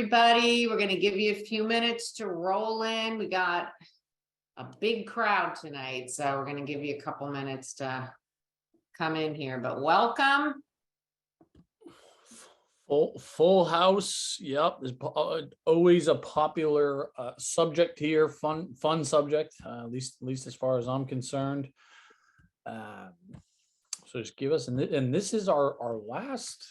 everybody. We're going to give you a few minutes to roll in. We got a big crowd tonight, so we're going to give you a couple minutes to come in here, but welcome. Full house. Yep. There's always a popular subject here. Fun subject, at least as far as I'm concerned. So just give us, and this is our last,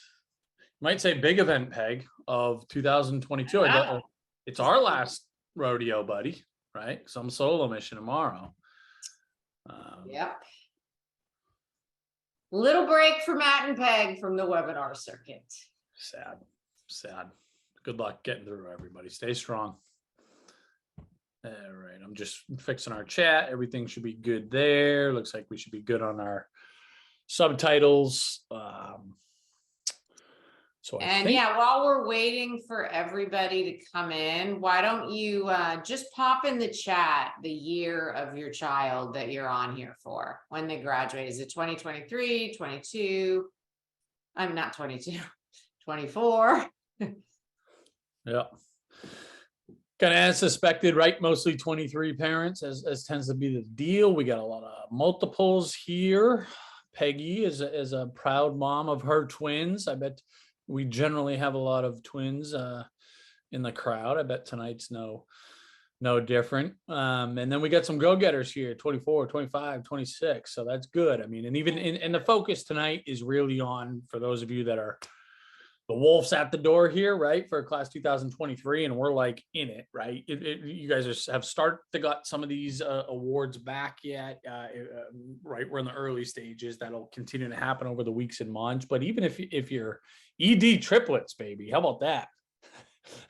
might say, big event, Peg, of 2022. Wow. It's our last rodeo, buddy, right? Some solo mission tomorrow. Yep. Little break for Matt and Peg from the webinar circuit. Sad. Good luck getting through, everybody. Stay strong. All right, I'm just fixing our chat. Everything should be good there. Looks like we should be good on our subtitles. Yeah, while we're waiting for everybody to come in, why don't you just pop in the chat the year of your child that you're on here for, when they graduate. Is it 2023, 22? I'm not 22, 24. Yeah. Kind of as suspected, right? Mostly 23 parents, as tends to be the deal. We got a lot of multiples here. Peggy is a proud mom of her twins. I bet we generally have a lot of twins in the crowd. I bet tonight's no different. And then we got some go-getters here, 24, 25, 26. So that's good. I mean, and even in the focus tonight is really on, for those of you that are the wolves at the door here, right, for class 2023, and we're like in it, right? You guys have got some of these awards back yet, right? We're in the early stages. That'll continue to happen over the weeks and months. But even if you're ED triplets, baby, how about that?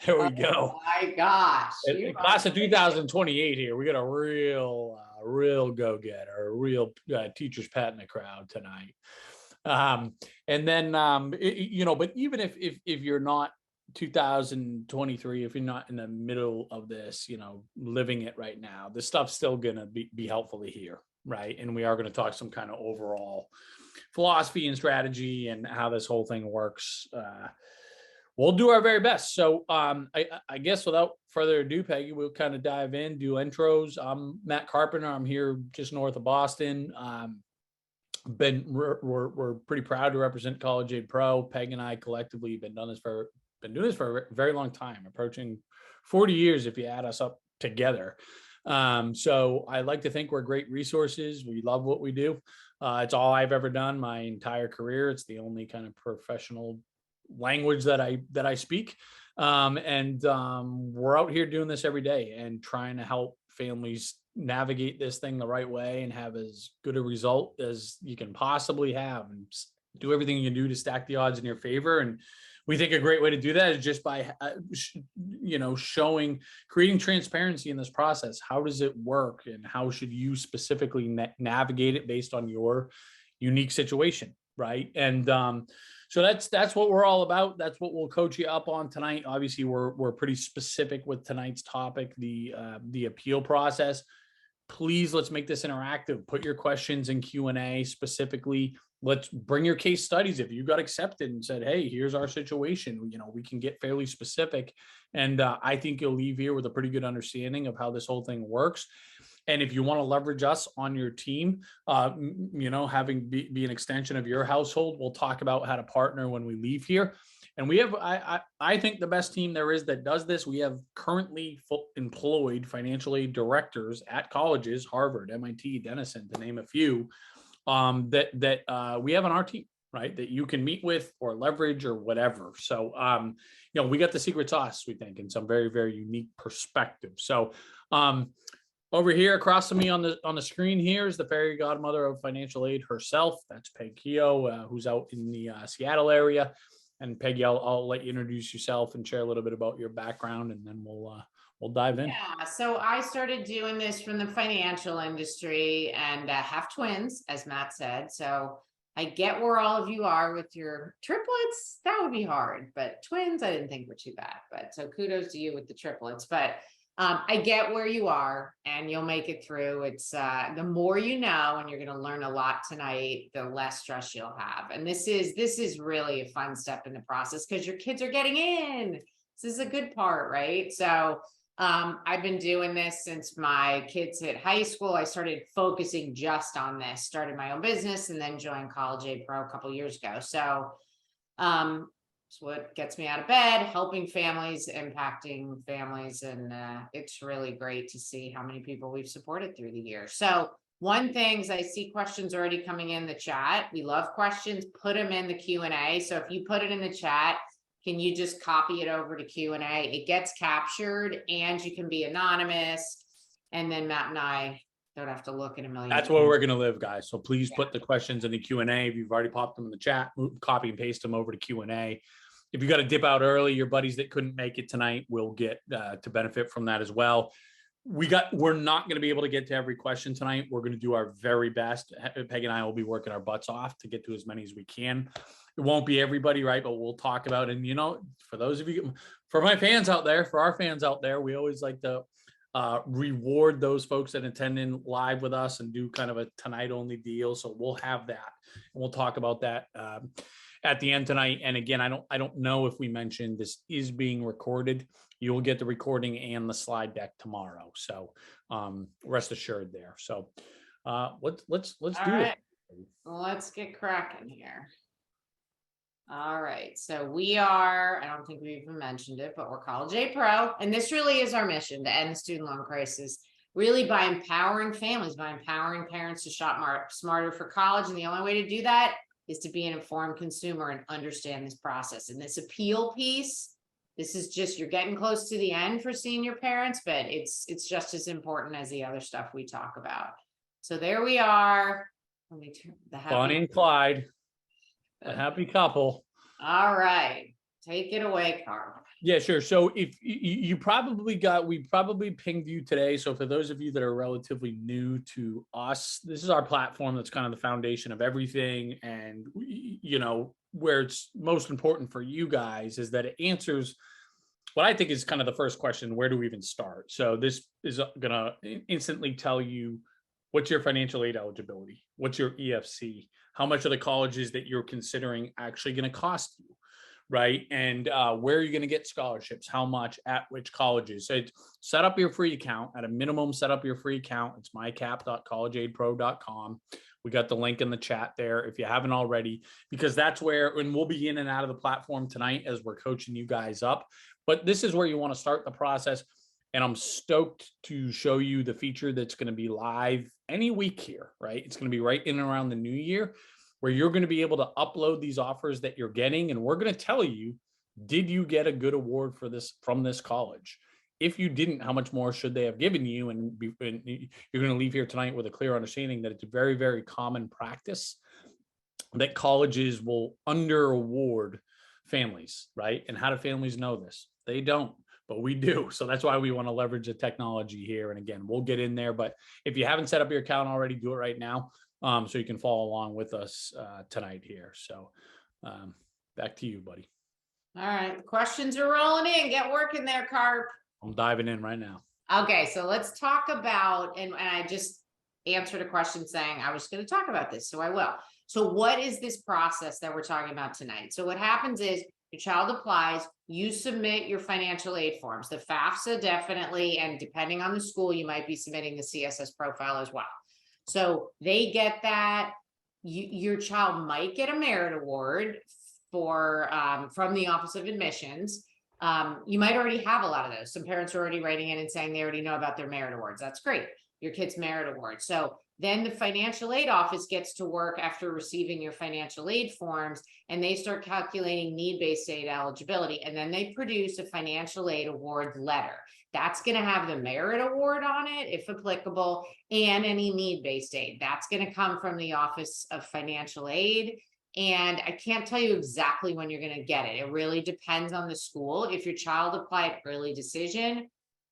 There we go. Oh my gosh! Class of 2028 here. We got a real go-getter, a real teacher's pet in the crowd tonight. And then but even if you're not 2023, if you're not in the middle of this, living it right now, this stuff's still gonna be helpful to hear, right? And we are going to talk some kind of overall philosophy and strategy and how this whole thing works. We'll do our very best. So I guess without further ado, Peggy, we'll kind of dive in, do intros. I'm Matt Carpenter. I'm here just north of Boston. We're pretty proud to represent College Aid Pro. Peg and I collectively been doing this for a very long time, approaching 40 years if you add us up together. So I like to think we're great resources. We love what we do. It's all I've ever done my entire career. It's the only kind of professional language that I speak. We're out here doing this every day and trying to help families navigate this thing the right way and have as good a result as you can possibly have, and do everything you can do to stack the odds in your favor. And we think a great way to do that is just by creating transparency in this process. How does it work, and how should you specifically navigate it based on your unique situation, right? And so that's what we're all about. That's what we'll coach you up on tonight. Obviously, we're pretty specific with tonight's topic, the appeal process. Please, let's make this interactive. Put your questions in Q&A specifically. Let's bring your case studies. If you got accepted and said, hey, here's our situation, we can get fairly specific. And I think you'll leave here with a pretty good understanding of how this whole thing works. And if you want to leverage us on your team, having be an extension of your household, we'll talk about how to partner when we leave here. And we have, I think, the best team there is that does this. We have currently employed financial aid directors at colleges, Harvard, MIT, Denison, to name a few, that we have on our team, right? That you can meet with or leverage or whatever. So, we got the secret sauce, we think, in some very, very unique perspective. So, over here across from me on the screen here is the fairy godmother of financial aid herself. That's Peg Keough, who's out in the Seattle area. And Peggy, I'll let you introduce yourself and share a little bit about your background, and then we'll dive in. Yeah, so I started doing this from the financial industry, and have twins, as Matt said. So I get where all of you are with your triplets. That would be hard, but twins, I didn't think were too bad. But so kudos to you with the triplets. But I get where you are, and you'll make it through. It's the more you know, and you're going to learn a lot tonight, the less stress you'll have. And this is really a fun step in the process because your kids are getting in. This is a good part, right? So I've been doing this since my kids hit high school. I started focusing just on this, started my own business, and then joined College Aid Pro a couple years ago. So it's what gets me out of bed, helping families, impacting families. And it's really great to see how many people we've supported through the years. So one thing is I see questions already coming in the chat. We love questions, put them in the Q&A. So if you put it in the chat, can you just copy it over to Q&A? It gets captured and you can be anonymous. And then Matt and I don't have to look in a million. That's where we're going to live, guys. So please put the questions in the Q&A. If you've already popped them in the chat, copy and paste them over to Q&A. If you got to dip out early, your buddies that couldn't make it tonight will get to benefit from that as well. We're not going to be able to get to every question tonight. We're going to do our very best. Peg and I will be working our butts off to get to as many as we can. It won't be everybody, right? But we'll talk about, and for those of you, for my fans out there, for our fans out there, we always like to reward those folks that attend in live with us and do kind of a tonight only deal. So we'll have that, and we'll talk about that at the end tonight. And again, I don't know if we mentioned this is being recorded. You will get the recording and the slide deck tomorrow. So rest assured there. So let's do it. Let's get cracking here. All right. So we are, I don't think we even mentioned it, but we're College Aid Pro. And this really is our mission, to end the student loan crisis, really by empowering families, by empowering parents to shop smarter for college. And the only way to do that is to be an informed consumer and understand this process. And this appeal piece, this is just, you're getting close to the end for senior parents, but it's just as important as the other stuff we talk about. So there we are. Let me turn the Bonnie and Clyde, a happy couple. All right. Take it away, Carl. Yeah, sure. So if we probably pinged you today. So for those of you that are relatively new to us, this is our platform. That's kind of the foundation of everything. And, where it's most important for you guys is that it answers what I think is kind of the first question: where do we even start? So this is going to instantly tell you what's your financial aid eligibility, what's your EFC, how much of the colleges that you're considering actually going to cost you, right? And where are you going to get scholarships, how much, at which colleges. So set up your free account. At a minimum, set up your free account. It's mycap.collegeaidpro.com. We got the link in the chat there if you haven't already, because that's where, and we'll be in and out of the platform tonight as we're coaching you guys up. But this is where you want to start the process. And I'm stoked to show you the feature that's going to be live any week here, right? It's going to be right in and around the new year, where you're going to be able to upload these offers that you're getting. And we're going to tell you, did you get a good award for this from this college? If you didn't, how much more should they have given you? And you're going to leave here tonight with a clear understanding that it's a very, very common practice that colleges will under award families, right? And how do families know this? They don't, but we do. So that's why we want to leverage the technology here. And again, we'll get in there. But if you haven't set up your account already, do it right now. So you can follow along with us tonight here. So back to you, buddy. All right. The questions are rolling in. Get working there, Carp. I'm diving in right now. Okay. So let's talk about, and I just answered a question saying I was going to talk about this. So I will. So what is this process that we're talking about tonight? So what happens is your child applies, you submit your financial aid forms, the FAFSA definitely, and depending on the school, you might be submitting the CSS profile as well. So they get that. Your child might get a merit award from the Office of Admissions. You might already have a lot of those. Some parents are already writing in and saying they already know about their merit awards. That's great. Your kid's merit award. So then the financial aid office gets to work after receiving your financial aid forms, and they start calculating need-based aid eligibility. And then they produce a financial aid award letter. That's going to have the merit award on it, if applicable, and any need-based aid. That's going to come from the Office of Financial Aid. And I can't tell you exactly when you're going to get it. It really depends on the school. If your child applied early decision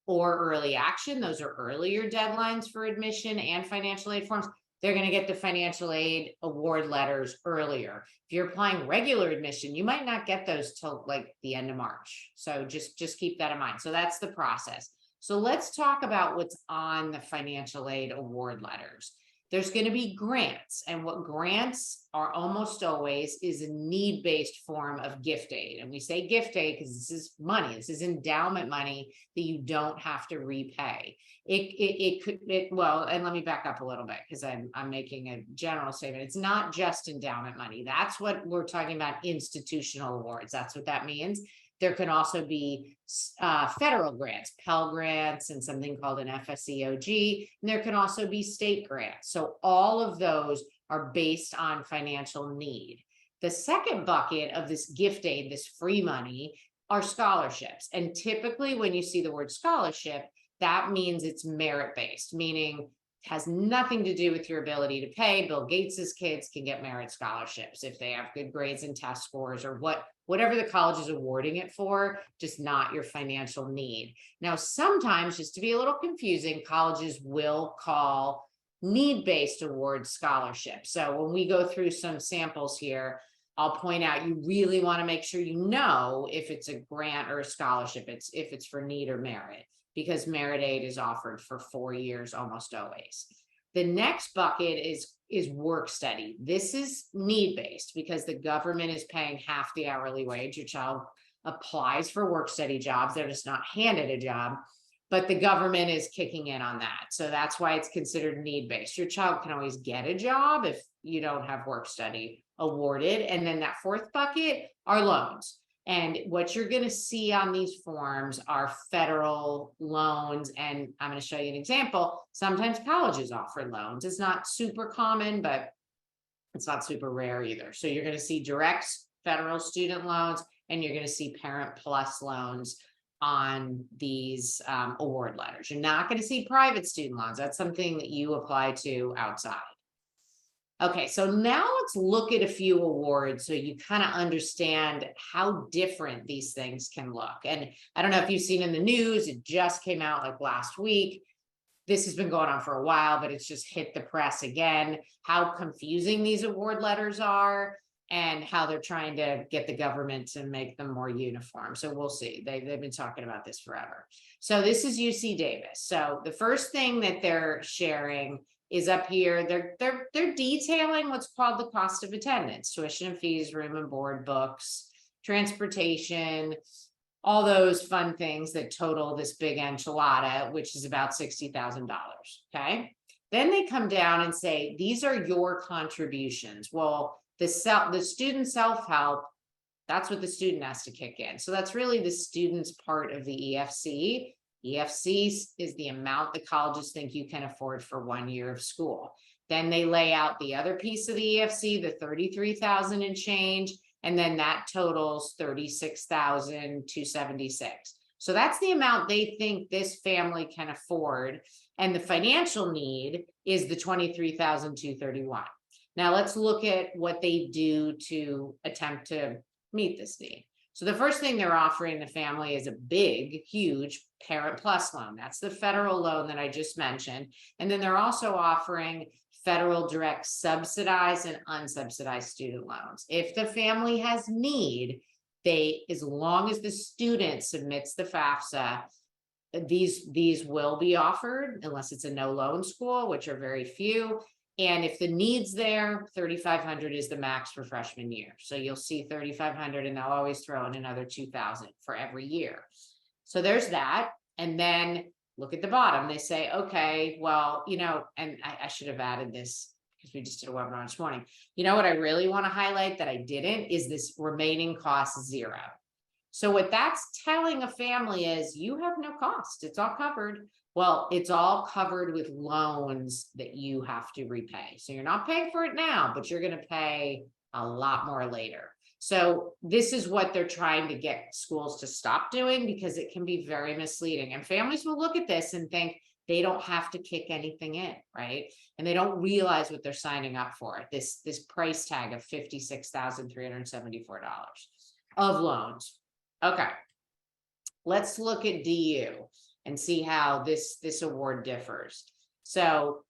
or early action, those are earlier deadlines for admission and financial aid forms, they're going to get the financial aid award letters earlier. If you're applying regular admission, you might not get those till like the end of March. So just keep that in mind. So that's the process. So let's talk about what's on the financial aid award letters. There's going to be grants, and what grants are almost always is a need-based form of gift aid. And we say gift aid because this is money, this is endowment money that you don't have to repay. It could, well, and let me back up a little bit because I'm making a general statement. It's not just endowment money. That's what we're talking about, institutional awards. That's what that means. There can also be federal grants, Pell grants, and something called an FSEOG. And there can also be state grants. So all of those are based on financial need. The second bucket of this gift aid, this free money, are scholarships. And typically when you see the word scholarship, that means it's merit-based, meaning has nothing to do with your ability to pay. Bill Gates's kids can get merit scholarships if they have good grades and test scores, or whatever the college is awarding it for, just not your financial need. Now, sometimes, just to be a little confusing, colleges will call need-based awards scholarships. So when we go through some samples here, I'll point out you really want to make sure you know if it's a grant or a scholarship, if it's for need or merit, because merit aid is offered for 4 years almost always. The next bucket is work study. This is need-based because the government is paying half the hourly wage. Your child applies for work study jobs. They're just not handed a job, but the government is kicking in on that. So that's why it's considered need-based. Your child can always get a job if you don't have work study awarded. And then that fourth bucket are loans. And what you're going to see on these forms are federal loans. And I'm going to show you an example. Sometimes colleges offer loans. It's not super common, but it's not super rare either. So you're going to see direct federal student loans, and you're going to see Parent Plus loans on these award letters. You're not going to see private student loans. That's something that you apply to outside. Okay, so now let's look at a few awards so you kind of understand how different these things can look. And I don't know if you've seen in the news, it just came out like last week. This has been going on for a while, but it's just hit the press again, how confusing these award letters are and how they're trying to get the government to make them more uniform. So we'll see. They've been talking about this forever. So this is UC Davis. So the first thing that they're sharing is up here. They're detailing what's called the cost of attendance, tuition and fees, room and board, books, transportation, all those fun things that total this big enchilada, which is about $60,000. Okay. Then they come down and say, these are your contributions. Well, the student self-help, that's what the student has to kick in. So that's really the student's part of the EFC. EFC is the amount the colleges think you can afford for 1 year of school. Then they lay out the other piece of the EFC, the 33,000 and change, and then that totals 36,276. So that's the amount they think this family can afford, and the financial need is the 23,231. Now let's look at what they do to attempt to meet this need. So the first thing they're offering the family is a big, huge Parent Plus loan. That's the federal loan that I just mentioned. And then they're also offering federal direct subsidized and unsubsidized student loans. If the family has need, as long as the student submits the FAFSA, these will be offered unless it's a no loan school, which are very few. And if the need's there, 3,500 is the max for freshman year. So you'll see 3,500 and they'll always throw in another 2,000 for every year. So there's that. And then look at the bottom. They say, okay, well, and I should have added this because we just did a webinar this morning. You know what I really want to highlight that I didn't is this remaining cost zero. So what that's telling a family is you have no cost. It's all covered. Well, it's all covered with loans that you have to repay. So you're not paying for it now, but you're going to pay a lot more later. So this is what they're trying to get schools to stop doing because it can be very misleading. And families will look at this and think they don't have to kick anything in, right? And they don't realize what they're signing up for. This price tag of $56,374 of loans. Okay, let's look at DU and see how this award differs. So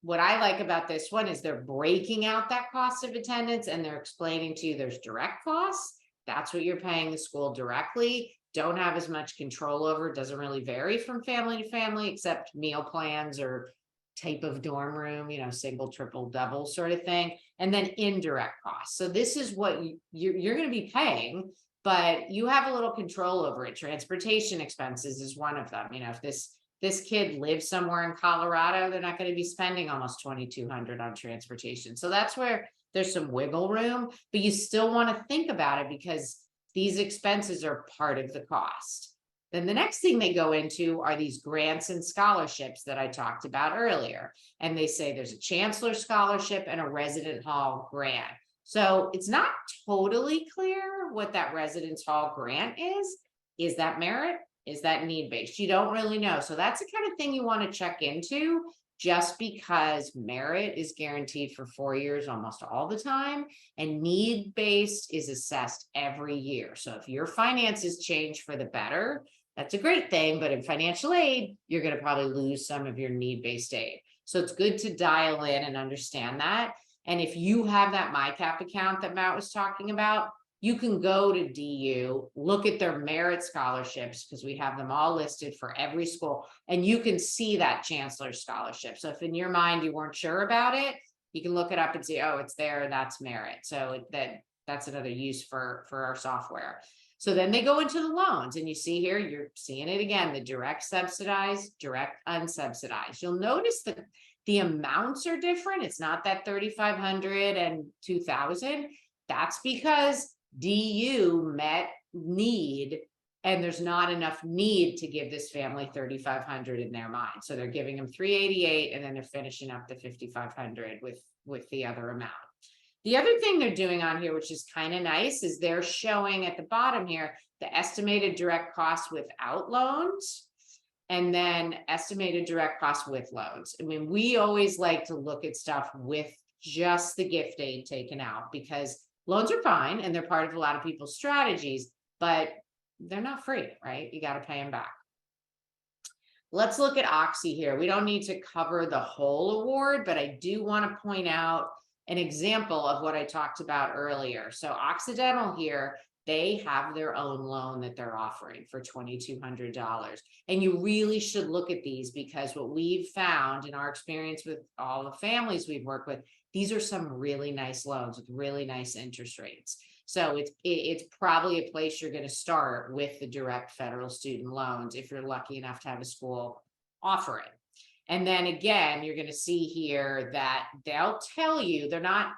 what I like about this one is they're breaking out that cost of attendance and they're explaining to you there's direct costs. That's what you're paying the school directly. Don't have as much control over. It doesn't really vary from family to family, except meal plans or type of dorm room, single, triple, double sort of thing, and then indirect costs. So this is what you're going to be paying, but you have a little control over it. Transportation expenses is one of them. If this kid lives somewhere in Colorado, they're not going to be spending almost $2,200 on transportation. So that's where there's some wiggle room, but you still want to think about it because these expenses are part of the cost. Then the next thing they go into are these grants and scholarships that I talked about earlier. And they say there's a chancellor scholarship and a resident hall grant. So it's not totally clear what that residence hall grant is. Is that merit? Is that need-based? You don't really know. So that's the kind of thing you want to check into, just because merit is guaranteed for 4 years almost all the time, and need-based is assessed every year. So if your finances change for the better, that's a great thing, but in financial aid, you're going to probably lose some of your need-based aid. So it's good to dial in and understand that. And if you have that MyCap account that Matt was talking about, you can go to DU, look at their merit scholarships, because we have them all listed for every school, and you can see that chancellor scholarship. So if in your mind you weren't sure about it, you can look it up and see, oh, it's there, that's merit. So that's another use for our software. So then they go into the loans, and you see here, you're seeing it again, the direct subsidized, direct unsubsidized. You'll notice that the amounts are different. It's not that 3,500 and 2,000. That's because DU met need, and there's not enough need to give this family 3,500 in their mind. So they're giving them 388, and then they're finishing up the 5,500 with the other amount. The other thing they're doing on here, which is kind of nice, is they're showing at the bottom here the estimated direct costs without loans, and then estimated direct costs with loans. I mean, we always like to look at stuff with just the gift aid taken out, because loans are fine and they're part of a lot of people's strategies, but they're not free, right? You got to pay them back. Let's look at Oxy here. We don't need to cover the whole award, but I do want to point out an example of what I talked about earlier. So Occidental here, they have their own loan that they're offering for $2,200. And you really should look at these, because what we've found in our experience with all the families we've worked with, these are some really nice loans with really nice interest rates. So it's probably a place you're going to start with the direct federal student loans if you're lucky enough to have a school offer it. And then again, you're going to see here that they'll tell you they're not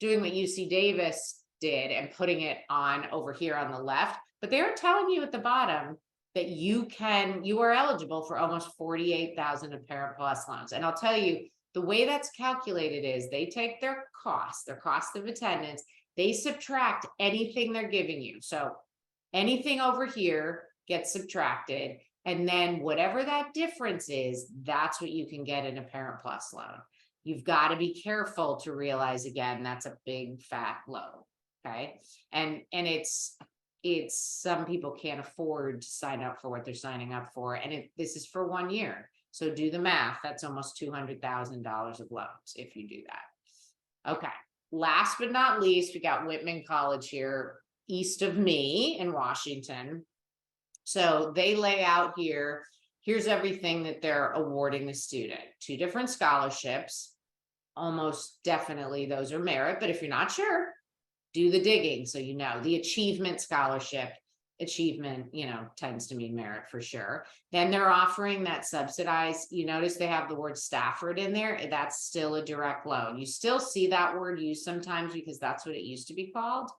doing what UC Davis did and putting it on over here on the left, but they're telling you at the bottom that you are eligible for almost 48,000 of Parent Plus loans. And I'll tell you, the way that's calculated is they take their cost of attendance, they subtract anything they're giving you. So anything over here gets subtracted, and then whatever that difference is, that's what you can get in a Parent Plus loan. You've got to be careful to realize, again, that's a big fat loan. Okay. And it's some people can't afford to sign up for what they're signing up for. And this is for 1 year. So do the math. That's almost $200,000 of loans if you do that. Okay. Last but not least, we got Whitman College here east of me in Washington. So they lay out here, here's everything that they're awarding the student. 2 different scholarships. Almost definitely those are merit, but if you're not sure, do the digging. So, the achievement scholarship, achievement, tends to mean merit for sure. Then they're offering that subsidized, you notice they have the word Stafford in there. That's still a direct loan. You still see that word used sometimes because that's what it used to be called.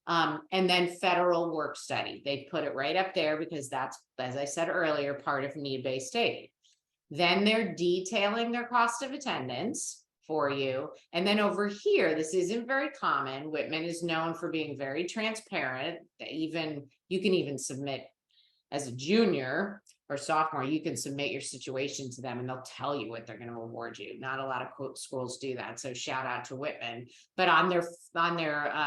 And then federal work study, they put it right up there because that's, as I said earlier, part of need-based aid. Then they're detailing their cost of attendance for you. And then over here, this isn't very common. Whitman is known for being very transparent. You can even submit as a junior or sophomore, you can submit your situation to them and they'll tell you what they're going to award you. Not a lot of schools do that. So shout out to Whitman. But on their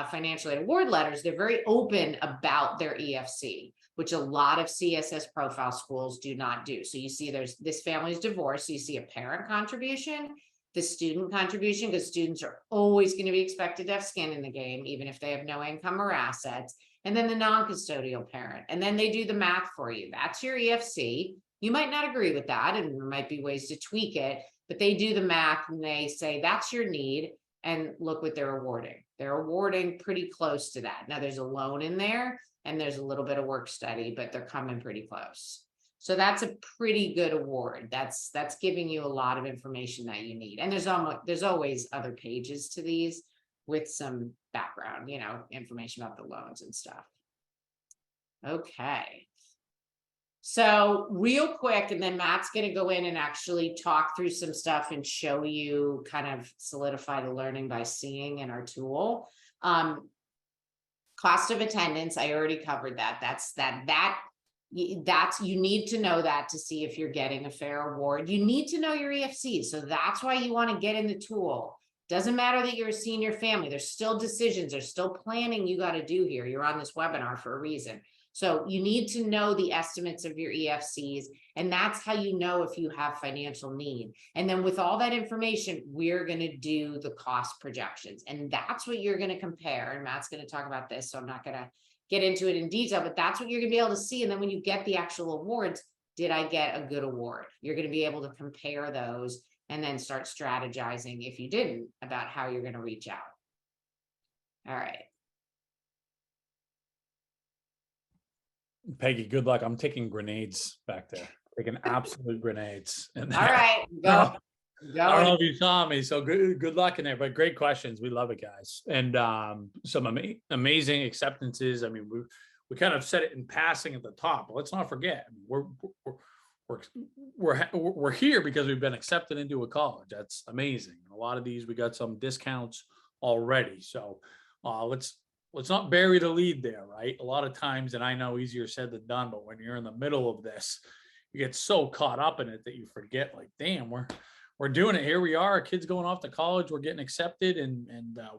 financial aid award letters, they're very open about their EFC, which a lot of CSS profile schools do not do. So you see this family's divorced. So you see a parent contribution, the student contribution, because students are always going to be expected to have skin in the game, even if they have no income or assets. And then the non-custodial parent. And then they do the math for you. That's your EFC. You might not agree with that, and there might be ways to tweak it, but they do the math and they say, that's your need. And look what they're awarding. They're awarding pretty close to that. Now there's a loan in there and there's a little bit of work study, but they're coming pretty close. So that's a pretty good award. That's giving you a lot of information that you need. And there's always other pages to these with some background, information about the loans and stuff. Okay. So real quick, and then Matt's going to go in and actually talk through some stuff and show you kind of solidify the learning by seeing in our tool. Cost of attendance, I already covered that. That's you need to know that to see if you're getting a fair award. You need to know your EFC. So that's why you want to get in the tool. Doesn't matter that you're a senior family. There's still decisions. There's still planning you got to do here. You're on this webinar for a reason. So you need to know the estimates of your EFCs, and that's how you know if you have financial need. And then with all that information, we're going to do the cost projections, and that's what you're going to compare. And Matt's going to talk about this, so I'm not going to get into it in detail, but that's what you're going to be able to see. And then when you get the actual awards, did I get a good award? You're going to be able to compare those and then start strategizing, if you didn't, about how you're going to reach out. All right. Peggy, good luck. I'm taking grenades back there. Taking absolute grenades. All right, go. I don't know if you saw me, so good luck in there. But great questions. We love it, guys. And some amazing acceptances. I mean, we kind of said it in passing at the top, but let's not forget, we're here because we've been accepted into a college. That's amazing. A lot of these, we got some discounts already. So let's not bury the lead there, right? A lot of times, and I know easier said than done, but when you're in the middle of this, you get so caught up in it that you forget, like, damn, we're doing it. Here we are, kids going off to college, we're getting accepted. And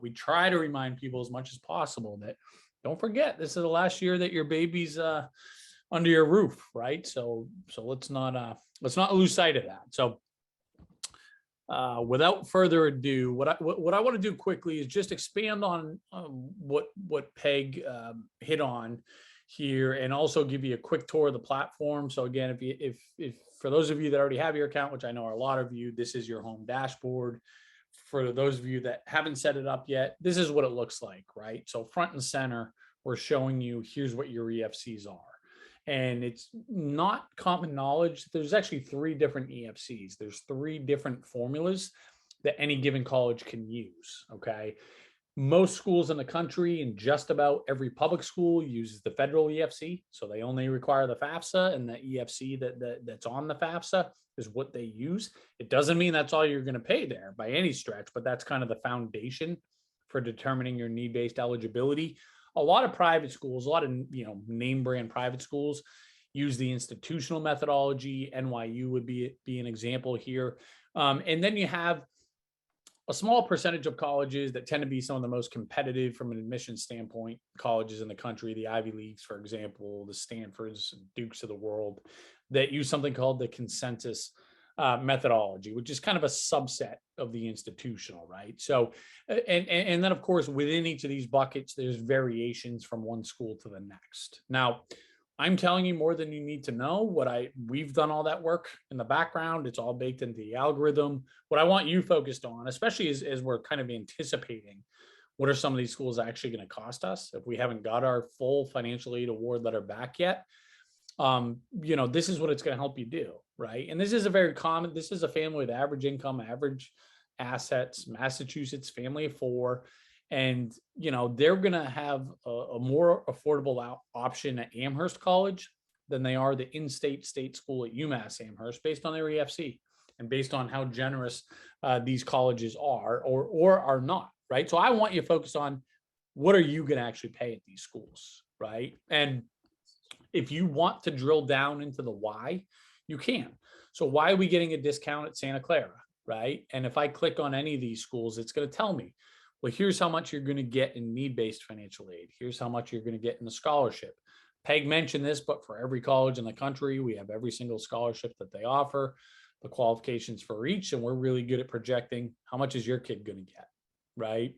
we try to remind people as much as possible that don't forget, this is the last year that your baby's under your roof, right? So let's not lose sight of that. So without further ado, what I want to do quickly is just expand on what Peg hit on here, and also give you a quick tour of the platform. So again, if for those of you that already have your account, which I know are a lot of you, this is your home dashboard. For those of you that haven't set it up yet, this is what it looks like, right? So front and center, we're showing you, here's what your EFCs are. And it's not common knowledge. There's actually 3 different EFCs. There's 3 different formulas that any given college can use, okay? Most schools in the country, and just about every public school, uses the federal EFC. So they only require the FAFSA, and the EFC that's on the FAFSA is what they use. It doesn't mean that's all you're going to pay there by any stretch, but that's kind of the foundation for determining your need-based eligibility. A lot of private schools, a lot of name brand private schools use the institutional methodology. NYU would be an example here. And then you have a small percentage of colleges that tend to be some of the most competitive from an admission standpoint colleges in the country, the Ivy Leagues, for example, the Stanfords, Dukes of the world, that use something called the consensus methodology, which is kind of a subset of the institutional, right? So, and then of course, within each of these buckets, there's variations from one school to the next. Now, I'm telling you more than you need to know. We've done all that work in the background. It's all baked into the algorithm. What I want you focused on, especially as we're kind of anticipating, what are some of these schools actually going to cost us if we haven't got our full financial aid award letter back yet? This is what it's going to help you do, right? And this is this is a family with average income, average assets, Massachusetts, family of 4. And, they're going to have a more affordable option at Amherst College than they are the in-state state school at UMass Amherst, based on their EFC and based on how generous these colleges are or are not, right? So I want you to focus on, what are you going to actually pay at these schools, right? And if you want to drill down into the why, you can. So why are we getting a discount at Santa Clara, right? And if I click on any of these schools, it's going to tell me, well, here's how much you're going to get in need-based financial aid. Here's how much you're going to get in the scholarship. Peg mentioned this, but for every college in the country, we have every single scholarship that they offer, the qualifications for each, and we're really good at projecting how much is your kid going to get, right?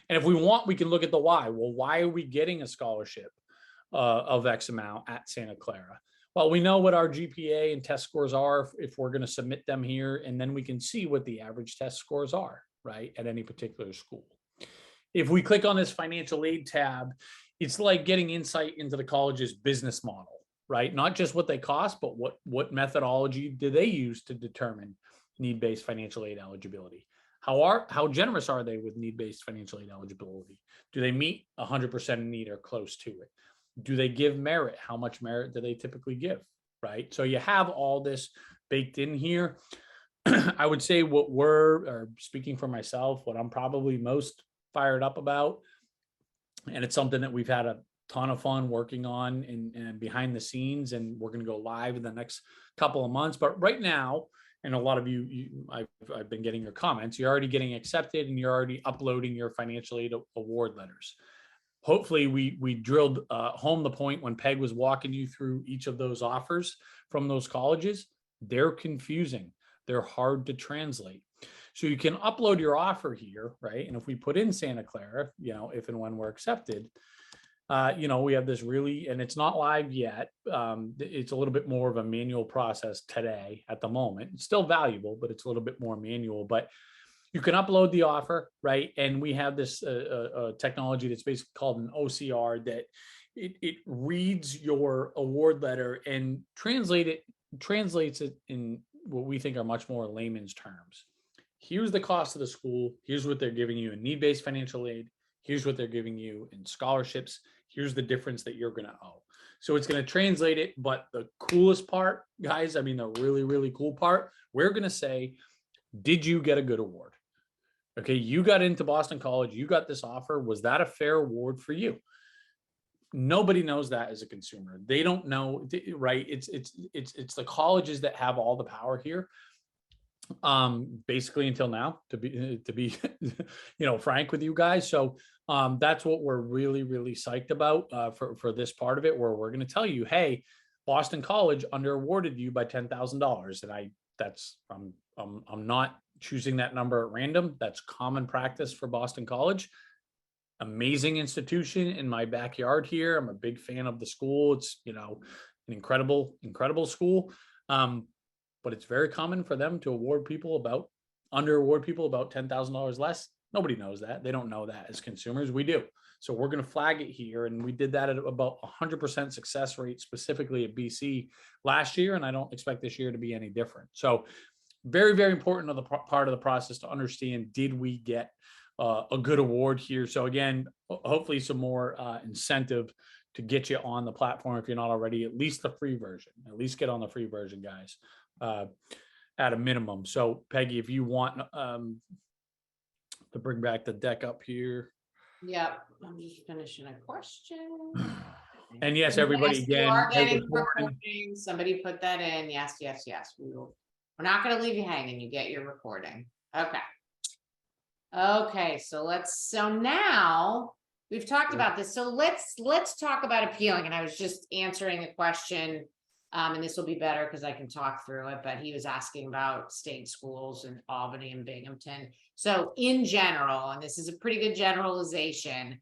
And if we want, we can look at the why. Well, why are we getting a scholarship of X amount at Santa Clara? Well, we know what our GPA and test scores are if we're going to submit them here, and then we can see what the average test scores are, right, at any particular school. If we click on this financial aid tab, it's like getting insight into the college's business model, right? Not just what they cost, but what methodology do they use to determine need-based financial aid eligibility? How generous are they with need-based financial aid eligibility? Do they meet 100% need or close to it? Do they give merit? How much merit do they typically give? Right. So you have all this baked in here. I would say or speaking for myself, what I'm probably most fired up about, and it's something that we've had a ton of fun working on and behind the scenes, and we're going to go live in the next couple of months. But right now, and a lot of I've been getting your comments, you're already getting accepted and you're already uploading your financial aid award letters. Hopefully we drilled home the point when Peg was walking you through each of those offers from those colleges. They're confusing. They're hard to translate. So you can upload your offer here, right? And if we put in Santa Clara, if and when we're accepted, we have this and it's not live yet. It's a little bit more of a manual process today at the moment. It's still valuable, but it's a little bit more manual. But you can upload the offer, right? And we have this technology that's basically called an OCR that it reads your award letter and translates it in what we think are much more layman's terms. Here's the cost of the school. Here's what they're giving you in need-based financial aid. Here's what they're giving you in scholarships. Here's the difference that you're going to owe. So it's going to translate it. But the coolest part, guys, the really, really cool part, we're going to say, did you get a good award? Okay, you got into Boston College. You got this offer. Was that a fair award for you? Nobody knows that as a consumer. They don't know, right? It's the colleges that have all the power here. Basically until now, to be frank with you guys. So that's what we're really, really psyched about for this part of it, where we're going to tell you, hey, Boston College under awarded you by $10,000. And I'm not choosing that number at random. That's common practice for Boston College. Amazing institution in my backyard here. I'm a big fan of the school. It's an incredible school. But it's very common for them to award people about $10,000 less. Nobody knows that. They don't know that as consumers. We do. So we're going to flag it here. And we did that at about 100% success rate, specifically at BC last year. And I don't expect this year to be any different. So very, very important of the part of the process to understand, did we get a good award here? So again, hopefully some more incentive to get you on the platform if you're not already, at least the free version. At least get on the free version, guys, at a minimum. So Peggy, if you want to bring back the deck up here. Yep, I'm just finishing a question. And yes, everybody, yes, again, you are getting recording. Somebody put that in. Yes. We're not going to leave you hanging. You get your recording. Okay. So now we've talked about this. So let's talk about appealing. And I was just answering a question, and this will be better because I can talk through it. But he was asking about state schools in Albany and Binghamton. So in general, and this is a pretty good generalization,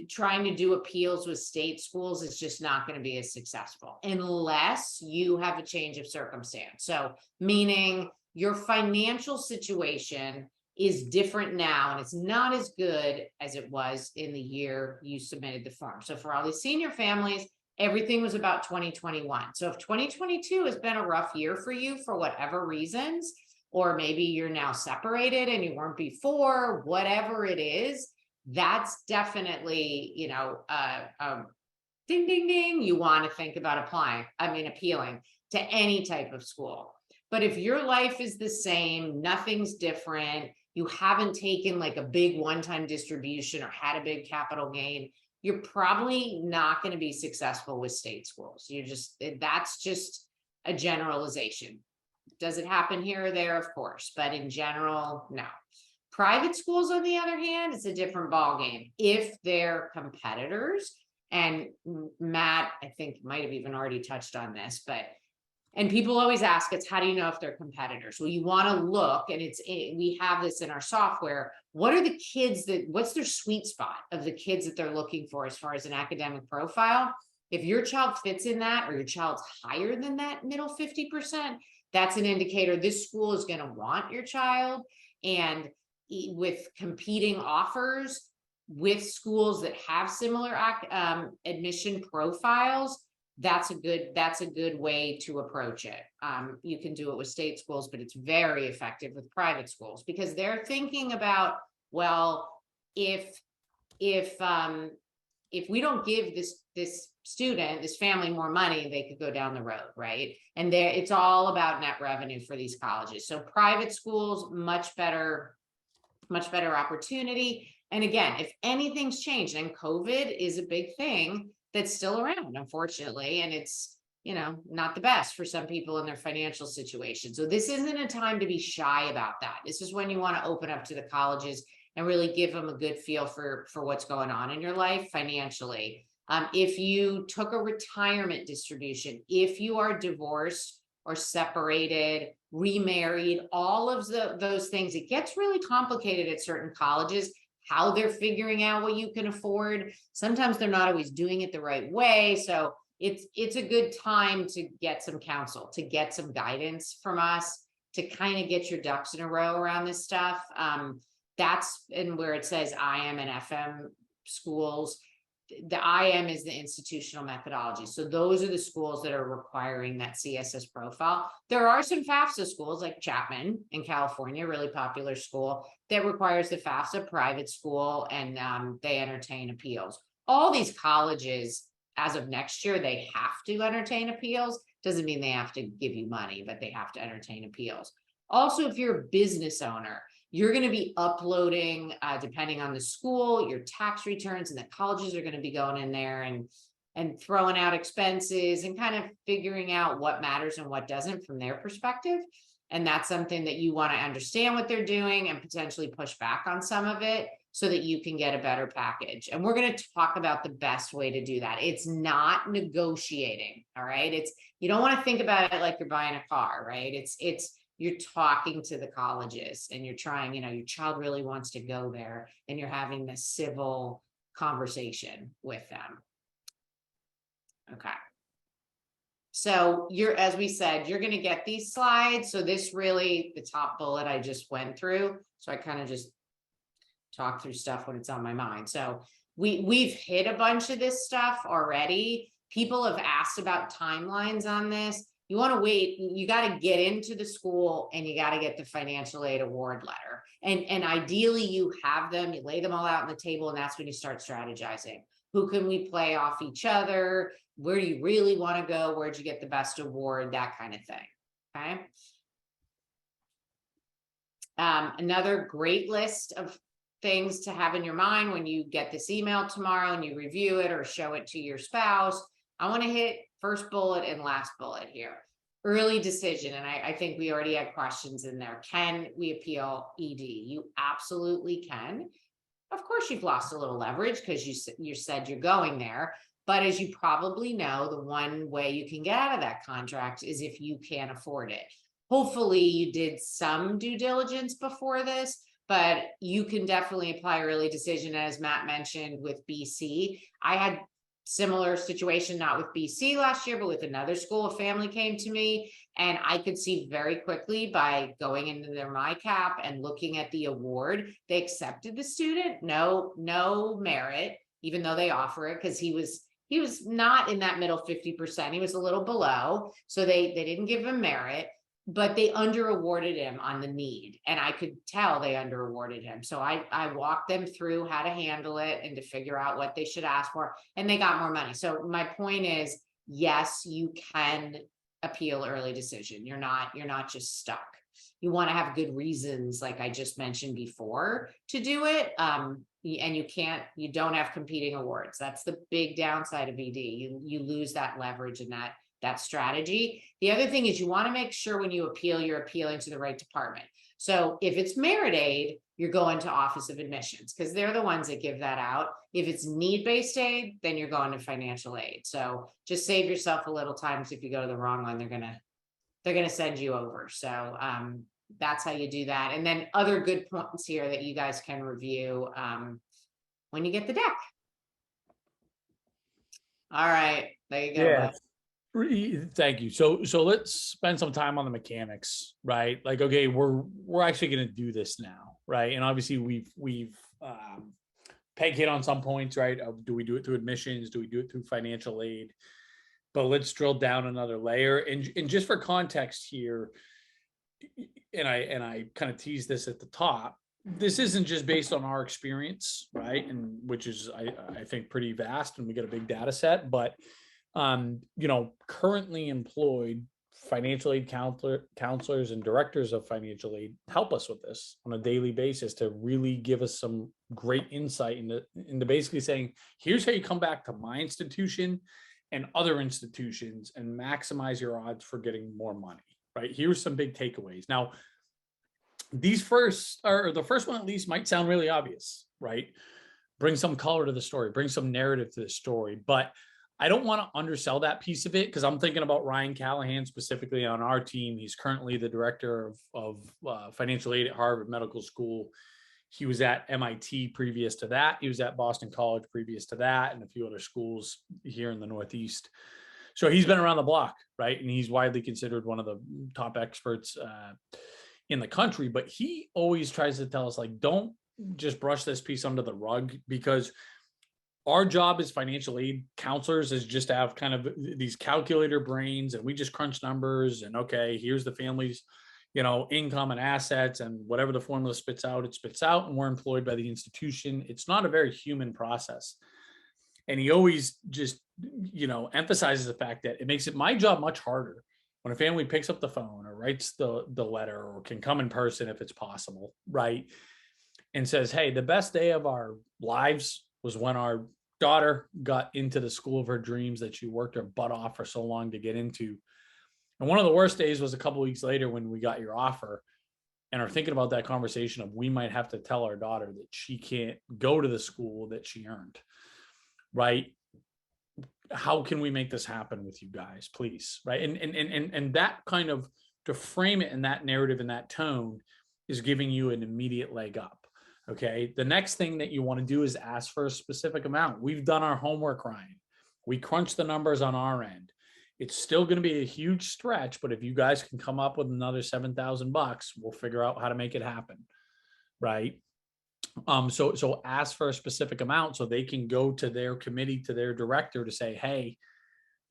trying to do appeals with state schools is just not going to be as successful unless you have a change of circumstance. So meaning your financial situation is different now and it's not as good as it was in the year you submitted the form. So for all these senior families, everything was about 2021. So if 2022 has been a rough year for you for whatever reasons, or maybe you're now separated and you weren't before, whatever it is, that's definitely, ding, ding, ding. You want to think about appealing to any type of school. But if your life is the same, nothing's different, you haven't taken like a big one-time distribution or had a big capital gain, you're probably not going to be successful with state schools. That's just a generalization. Does it happen here or there? Of course, but in general, no. Private schools, on the other hand, it's a different ballgame. If they're competitors, and Matt, I think, might have even already touched on this, and people always ask us, how do you know if they're competitors? Well, you want to look, and we have this in our software. What are the kids what's their sweet spot of the kids that they're looking for as far as an academic profile? If your child fits in that, or your child's higher than that middle 50%, that's an indicator this school is going to want your child. And with competing offers with schools that have similar admission profiles, that's a good way to approach it. You can do it with state schools, but it's very effective with private schools, because they're thinking about, well, if we don't give this student, this family, more money, they could go down the road, right? And it's all about net revenue for these colleges. So private schools, much better opportunity. And again, if anything's changed, and COVID is a big thing that's still around, unfortunately, and it's, not the best for some people in their financial situation. So this isn't a time to be shy about that. This is when you want to open up to the colleges and really give them a good feel for what's going on in your life financially. If you took a retirement distribution, if you are divorced or separated, remarried, all of those things, it gets really complicated at certain colleges, how they're figuring out what you can afford. Sometimes they're not always doing it the right way. So it's a good time to get some counsel, to get some guidance from us, to kind of get your ducks in a row around this stuff. That's where it says IM and FM schools. The IM is the institutional methodology. So those are the schools that are requiring that CSS profile. There are some FAFSA schools like Chapman in California, really popular school that requires the FAFSA private school, and they entertain appeals. All these colleges, as of next year, they have to entertain appeals. Doesn't mean they have to give you money, but they have to entertain appeals. Also, if you're a business owner, you're going to be uploading, depending on the school, your tax returns, and the colleges are going to be going in there and throwing out expenses and kind of figuring out what matters and what doesn't from their perspective. And that's something that you want to understand what they're doing and potentially push back on some of it so that you can get a better package. And we're going to talk about the best way to do that. It's not negotiating. All right. You don't want to think about it like you're buying a car, right? You're talking to the colleges and you're trying, your child really wants to go there, and you're having this civil conversation with them. Okay. So as we said, you're going to get these slides. So this really, the top bullet I just went through. So I kind of just talk through stuff when it's on my mind. So we've hit a bunch of this stuff already. People have asked about timelines on this. You want to wait, you got to get into the school and you got to get the financial aid award letter. And ideally you have them, you lay them all out on the table, and that's when you start strategizing. Who can we play off each other? Where do you really want to go? Where'd you get the best award? That kind of thing. Okay. Another great list of things to have in your mind when you get this email tomorrow and you review it or show it to your spouse. I want to hit first bullet and last bullet here. Early decision. And I think we already had questions in there. Can we appeal ED? You absolutely can. Of course, you've lost a little leverage because you said you're going there. But as you probably know, the one way you can get out of that contract is if you can't afford it. Hopefully you did some due diligence before this, but you can definitely apply early decision. As Matt mentioned with BC, I had similar situation, not with BC last year, but with another school. A family came to me, and I could see very quickly by going into their MyCap and looking at the award, they accepted the student, no merit, even though they offer it, because he was not in that middle 50%. He was a little below, so they didn't give him merit, but they under awarded him on the need. And I could tell they under awarded him. So I walked them through how to handle it and to figure out what they should ask for, and they got more money. So my point is, yes, you can appeal early decision. You're not just stuck. You want to have good reasons, like I just mentioned before, to do it. And you don't have competing awards. That's the big downside of ED. You lose that leverage and that strategy. The other thing is you want to make sure when you appeal, you're appealing to the right department. So if it's merit aid, you're going to Office of Admissions because they're the ones that give that out. If it's need-based aid, then you're going to financial aid. So just save yourself a little time, because if you go to the wrong one, they're gonna send you over. So that's how you do that. And then other good points here that you guys can review when you get the deck. All right. There you go, Yeah. bud. Thank you. So let's spend some time on the mechanics, right? Like, okay, we're actually going to do this now, right? And obviously we've peg hit on some points, right? Do we do it through admissions? Do we do it through financial aid? But let's drill down another layer. And just for context here, and I kind of tease this at the top. This isn't just based on our experience, right? And which is I think pretty vast, and we get a big data set. But currently employed financial aid counselors and directors of financial aid help us with this on a daily basis to really give us some great insight into basically saying, here's how you come back to my institution and other institutions and maximize your odds for getting more money, right? Here's some big takeaways. Now, these first, or the first one at least, might sound really obvious, right? Bring some color to the story, bring some narrative to the story. But I don't want to undersell that piece of it, because I'm thinking about Ryan Callahan specifically on our team. He's currently the director of financial aid at Harvard Medical School. He was at MIT previous to that. He was at Boston College previous to that, and a few other schools here in the Northeast. So he's been around the block, right? And he's widely considered one of the top experts in the country. But he always tries to tell us, like, don't just brush this piece under the rug, because our job as financial aid counselors is just to have kind of these calculator brains, and we just crunch numbers and, okay, here's the family's, income and assets, and whatever the formula spits out, it spits out, and we're employed by the institution. It's not a very human process. And he always just, emphasizes the fact that it makes it my job much harder when a family picks up the phone or writes the letter, or can come in person if it's possible, right? And says, hey, the best day of our lives was when our daughter got into the school of her dreams that she worked her butt off for so long to get into. And one of the worst days was a couple of weeks later when we got your offer, and are thinking about that conversation of, we might have to tell our daughter that she can't go to the school that she earned, right? How can we make this happen with you guys, please? Right. And that kind of, to frame it in that narrative and that tone, is giving you an immediate leg up. Okay. The next thing that you want to do is ask for a specific amount. We've done our homework, Ryan. We crunched the numbers on our end. It's still going to be a huge stretch, but if you guys can come up with another $7,000, we'll figure out how to make it happen. Right. So ask for a specific amount so they can go to their committee, to their director, to say, hey,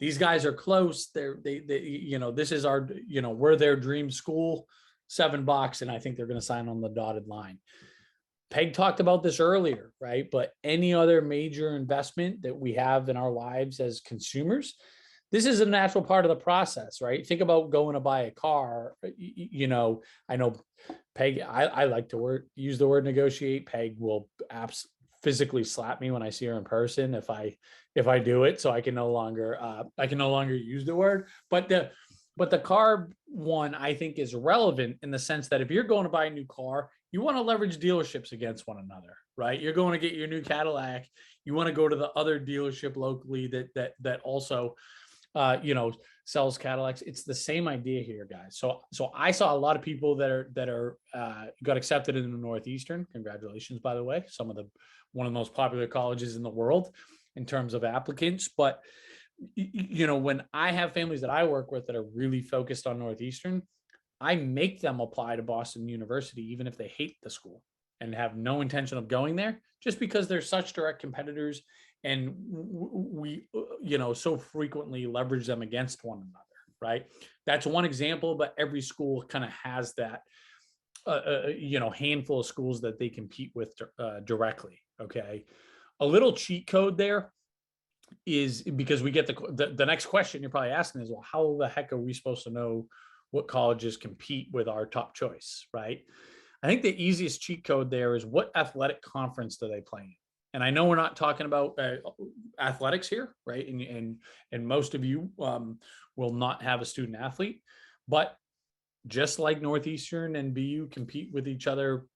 these guys are close. They this is our, we're their dream school, $7, and I think they're going to sign on the dotted line. Peg talked about this earlier, right? But any other major investment that we have in our lives as consumers, this is a natural part of the process, right? Think about going to buy a car. I know Peg, I like to use the word negotiate. Peg will physically slap me when I see her in person if I do it. So I can no longer use the word. But the car one, I think, is relevant in the sense that if you're going to buy a new car, you want to leverage dealerships against one another, right? You're going to get your new Cadillac. You want to go to the other dealership locally that also sells Cadillacs. It's the same idea here, guys. So I saw a lot of people that are got accepted in the Northeastern. Congratulations, by the way. One of the most popular colleges in the world in terms of applicants. But when I have families that I work with that are really focused on Northeastern, I make them apply to Boston University, even if they hate the school and have no intention of going there, just because they're such direct competitors. And we, so frequently leverage them against one another, right? That's one example, but every school kind of has that, handful of schools that they compete with directly. Okay. A little cheat code there is, because we get the next question you're probably asking is, well, how the heck are we supposed to know what colleges compete with our top choice, right? I think the easiest cheat code there is, what athletic conference do they play in? And I know we're not talking about athletics here, right? And most of you will not have a student athlete, but just like Northeastern and BU compete with each other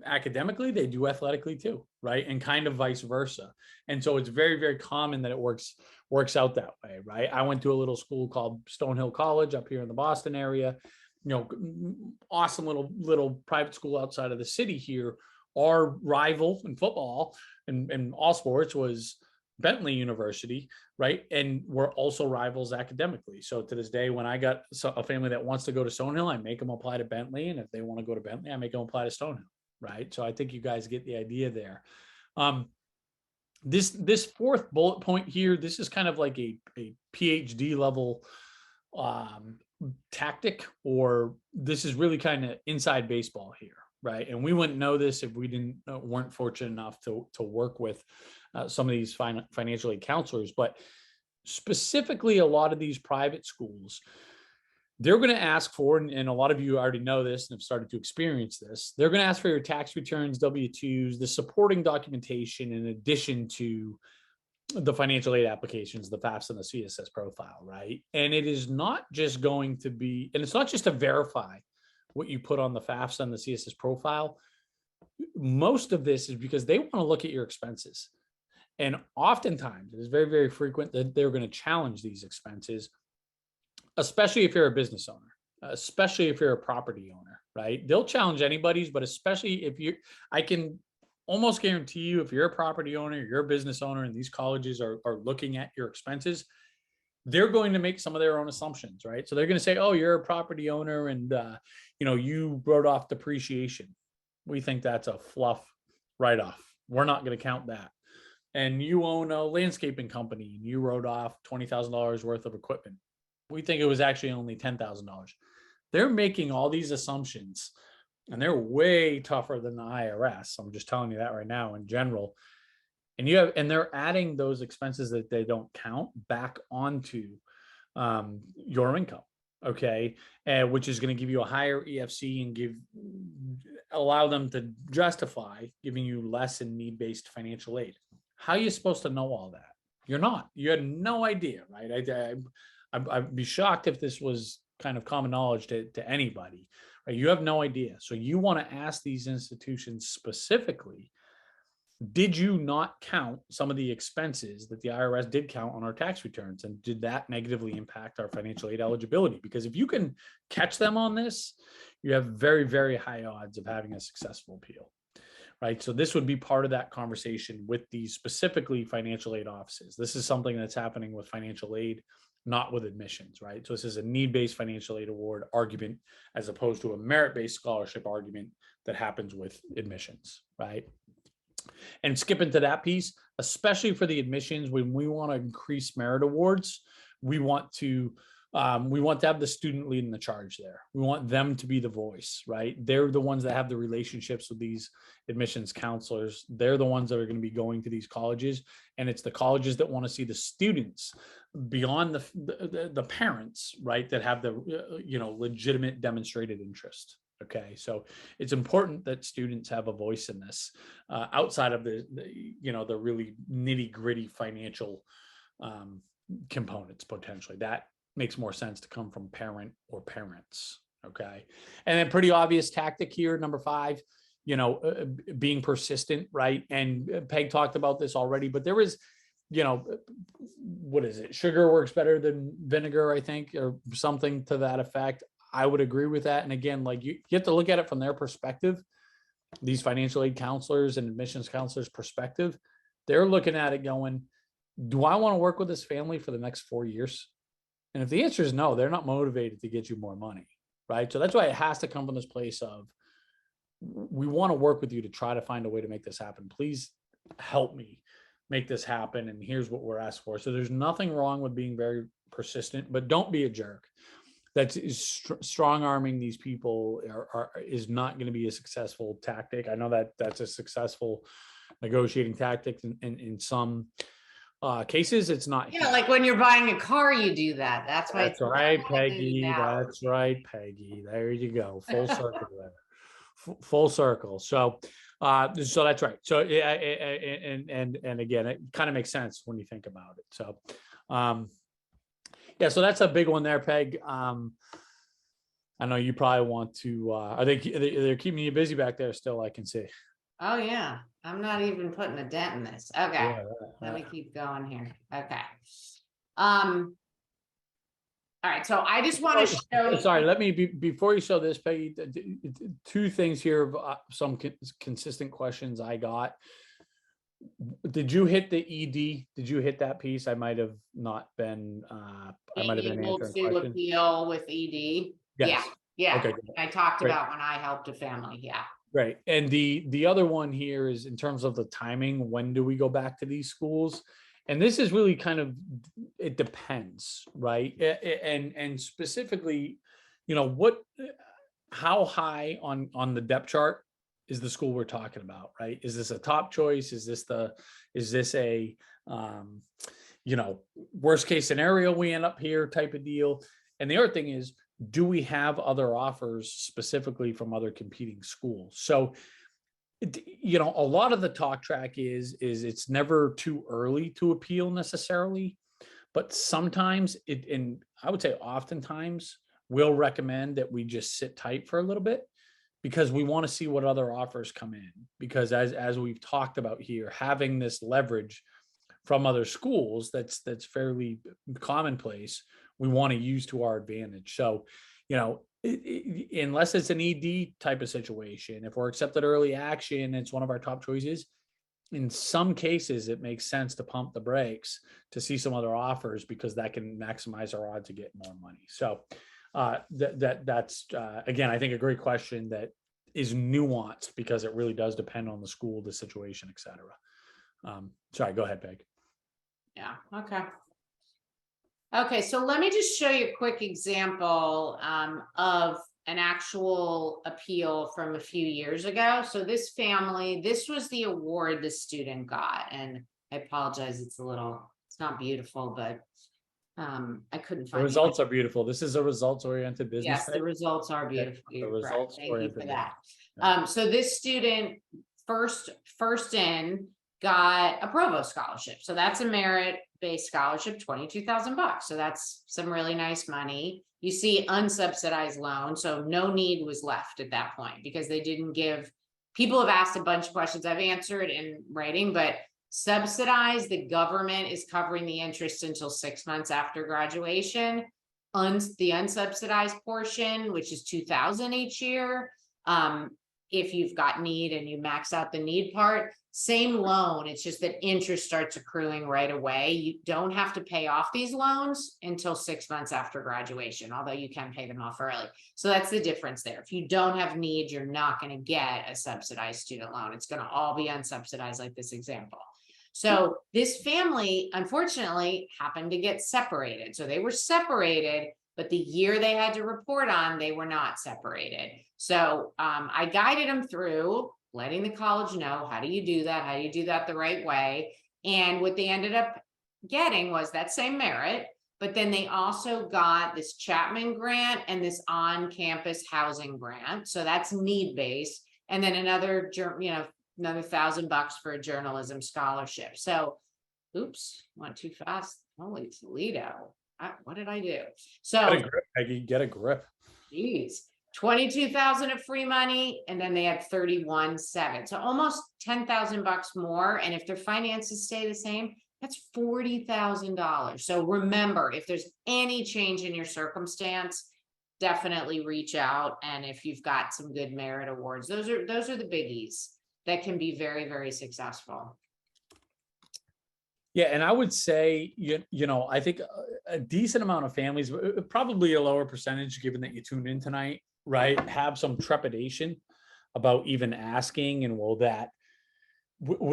academically, they do athletically too, right? And kind of vice versa. And so it's very, very common that it works out that way, right? I went to a little school called Stonehill College up here in the Boston area, awesome little private school outside of the city here. Our rival in football and all sports was Bentley University, right? And we're also rivals academically. So to this day, when I got a family that wants to go to Stonehill, I make them apply to Bentley. And if they want to go to Bentley, I make them apply to Stonehill, right? So I think you guys get the idea there. This fourth bullet point here, this is kind of like a PhD level tactic, or this is really kind of inside baseball here, right? And we wouldn't know this if we weren't fortunate enough to work with some of these financial aid counselors. But specifically, a lot of these private schools, they're going to ask for, and a lot of you already know this and have started to experience this, they're going to ask for your tax returns, W-2s, the supporting documentation, in addition to the financial aid applications, the FAFSA and the CSS profile, right? And it is not just going to be, and it's not just to verify what you put on the FAFSA and the CSS profile. Most of this is because they want to look at your expenses. And oftentimes, it is very, very frequent that they're going to challenge these expenses, especially if you're a business owner, especially if you're a property owner, right? They'll challenge anybody's, but especially if I can almost guarantee you, if you're a property owner, you're a business owner, and these colleges are looking at your expenses, they're going to make some of their own assumptions, right? So they're going to say, oh, you're a property owner and, you wrote off depreciation. We think that's a fluff write-off. We're not going to count that. And you own a landscaping company and you wrote off $20,000 worth of equipment. We think it was actually only $10,000. They're making all these assumptions, and they're way tougher than the IRS. I'm just telling you that right now in general. And they're adding those expenses that they don't count back onto your income, okay? Which is going to give you a higher EFC and allow them to justify giving you less in need-based financial aid. How are you supposed to know all that? You're not. You had no idea, right? I'd be shocked if this was kind of common knowledge to anybody, right? You have no idea. So you want to ask these institutions specifically, did you not count some of the expenses that the IRS did count on our tax returns? And did that negatively impact our financial aid eligibility? Because if you can catch them on this, you have very, very high odds of having a successful appeal, right? So this would be part of that conversation with these specifically financial aid offices. This is something that's happening with financial aid, not with admissions, right? So this is a need-based financial aid award argument as opposed to a merit-based scholarship argument that happens with admissions, right? And skipping to that piece, especially for the admissions, when we want to increase merit awards, we want to have the student leading the charge there. We want them to be the voice, right? They're the ones that have the relationships with these admissions counselors. They're the ones that are going to be going to these colleges. And it's the colleges that want to see the students beyond the parents, right? That have the, legitimate demonstrated interest. Okay. So it's important that students have a voice in this outside of the really nitty gritty financial components potentially. That makes more sense to come from parent or parents. Okay. And then pretty obvious tactic here, number 5, being persistent, right? And Peg talked about this already, but there is, what is it? Sugar works better than vinegar, I think, or something to that effect. I would agree with that. And again, like you have to look at it from their perspective, these financial aid counselors and admissions counselors' perspective. They're looking at it going, do I want to work with this family for the next 4 years? And if the answer is no, they're not motivated to get you more money, right? So that's why it has to come from this place of, we want to work with you to try to find a way to make this happen. Please help me make this happen. And here's what we're asked for. So there's nothing wrong with being very persistent, but don't be a jerk. That's strong arming these people is not going to be a successful tactic. I know that that's a successful negotiating tactic in some cases. It's not. Yeah, like when you're buying a car, you do that. That's why. That's right, Peggy. That's right, Peggy. There you go. Full circle there. Full circle. So that's right. So and again, it kind of makes sense when you think about it. So. Yeah, so that's a big one there, Peg. I know you probably want to. Are they're keeping you busy back there still? I can see. Oh yeah, I'm not even putting a dent in this. Okay, Yeah, let me keep going here. Okay. All right, so I just want to show. Sorry, let me before you show this, Peggy. 2 things here of some consistent questions I got. Did you hit the ED? Did you hit that piece? I might have not been, I might have Being been able answering to questions. appeal with ED. Yeah, Yes. yeah. Okay, good. I talked Great. about when I helped a family. Yeah. Right. And the other one here is in terms of the timing, when do we go back to these schools? And this is really kind of, it depends, right? And specifically, what, how high on the depth chart is the school we're talking about, right? Is this a top choice? Is this a worst case scenario, we end up here type of deal? And the other thing is, do we have other offers specifically from other competing schools? So, a lot of the talk track is it's never too early to appeal necessarily, but sometimes and I would say oftentimes we'll recommend that we just sit tight for a little bit, because we want to see what other offers come in, because as we've talked about here, having this leverage from other schools that's fairly commonplace, we want to use to our advantage. So, unless it's an ED type of situation, if we're accepted early action, it's one of our top choices. In some cases, it makes sense to pump the brakes to see some other offers, because that can maximize our odds of getting more money. So that's again, I think a great question that is nuanced, because it really does depend on the school, the situation, et cetera. Sorry, go ahead, Peg. Yeah. Okay. Okay. So let me just show you a quick example of an actual appeal from a few years ago. So this family, this was the award the student got. And I apologize, it's not beautiful, but I couldn't find the results are beautiful. This is a results-oriented business. Yes, the results are beautiful. The results. Thank you for that. Yeah. So this student first in got a provost scholarship. So that's a merit-based scholarship, $22,000. So that's some really nice money. You see unsubsidized loan. So no need was left at that point, because they didn't give, people have asked a bunch of questions I've answered in writing, but subsidized, the government is covering the interest until 6 months after graduation. The unsubsidized portion, which is $2,000 each year, if you've got need and you max out the need part, same loan. It's just that interest starts accruing right away. You don't have to pay off these loans until 6 months after graduation, although you can pay them off early. So that's the difference there. If you don't have need, you're not going to get a subsidized student loan. It's going to all be unsubsidized, like this example. So this family, unfortunately, happened to get separated. So they were separated, but the year they had to report on, they were not separated. So I guided them through letting the college know, how do you do that? How do you do that the right way? And what they ended up getting was that same merit, but then they also got this Chapman grant and this on-campus housing grant. So that's need-based. And then another $1,000 for a journalism scholarship. So, oops, went too fast. Holy Toledo. What did I do? So get a grip, Peggy, get a grip. Geez, 22,000 of free money, and then they had 31,700. So almost $10,000 more. And if their finances stay the same, that's $40,000. So remember, if there's any change in your circumstance, definitely reach out. And if you've got some good merit awards, those are the biggies that can be very, very successful. Yeah, and I would say, I think a decent amount of families, probably a lower percentage, given that you tuned in tonight, right, have some trepidation about even asking, and will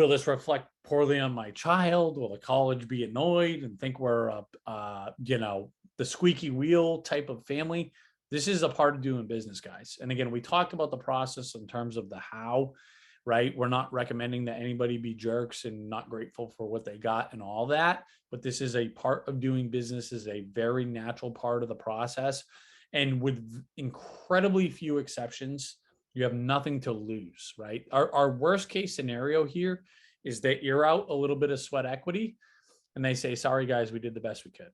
this reflect poorly on my child? Will the college be annoyed and think we're the squeaky wheel type of family? This is a part of doing business, guys. And again, we talked about the process in terms of the how. Right? We're not recommending that anybody be jerks and not grateful for what they got and all that, but this is a part of doing business, is a very natural part of the process. And with incredibly few exceptions, you have nothing to lose, right? Our worst case scenario here is that you're out a little bit of sweat equity and they say, sorry guys, we did the best we could.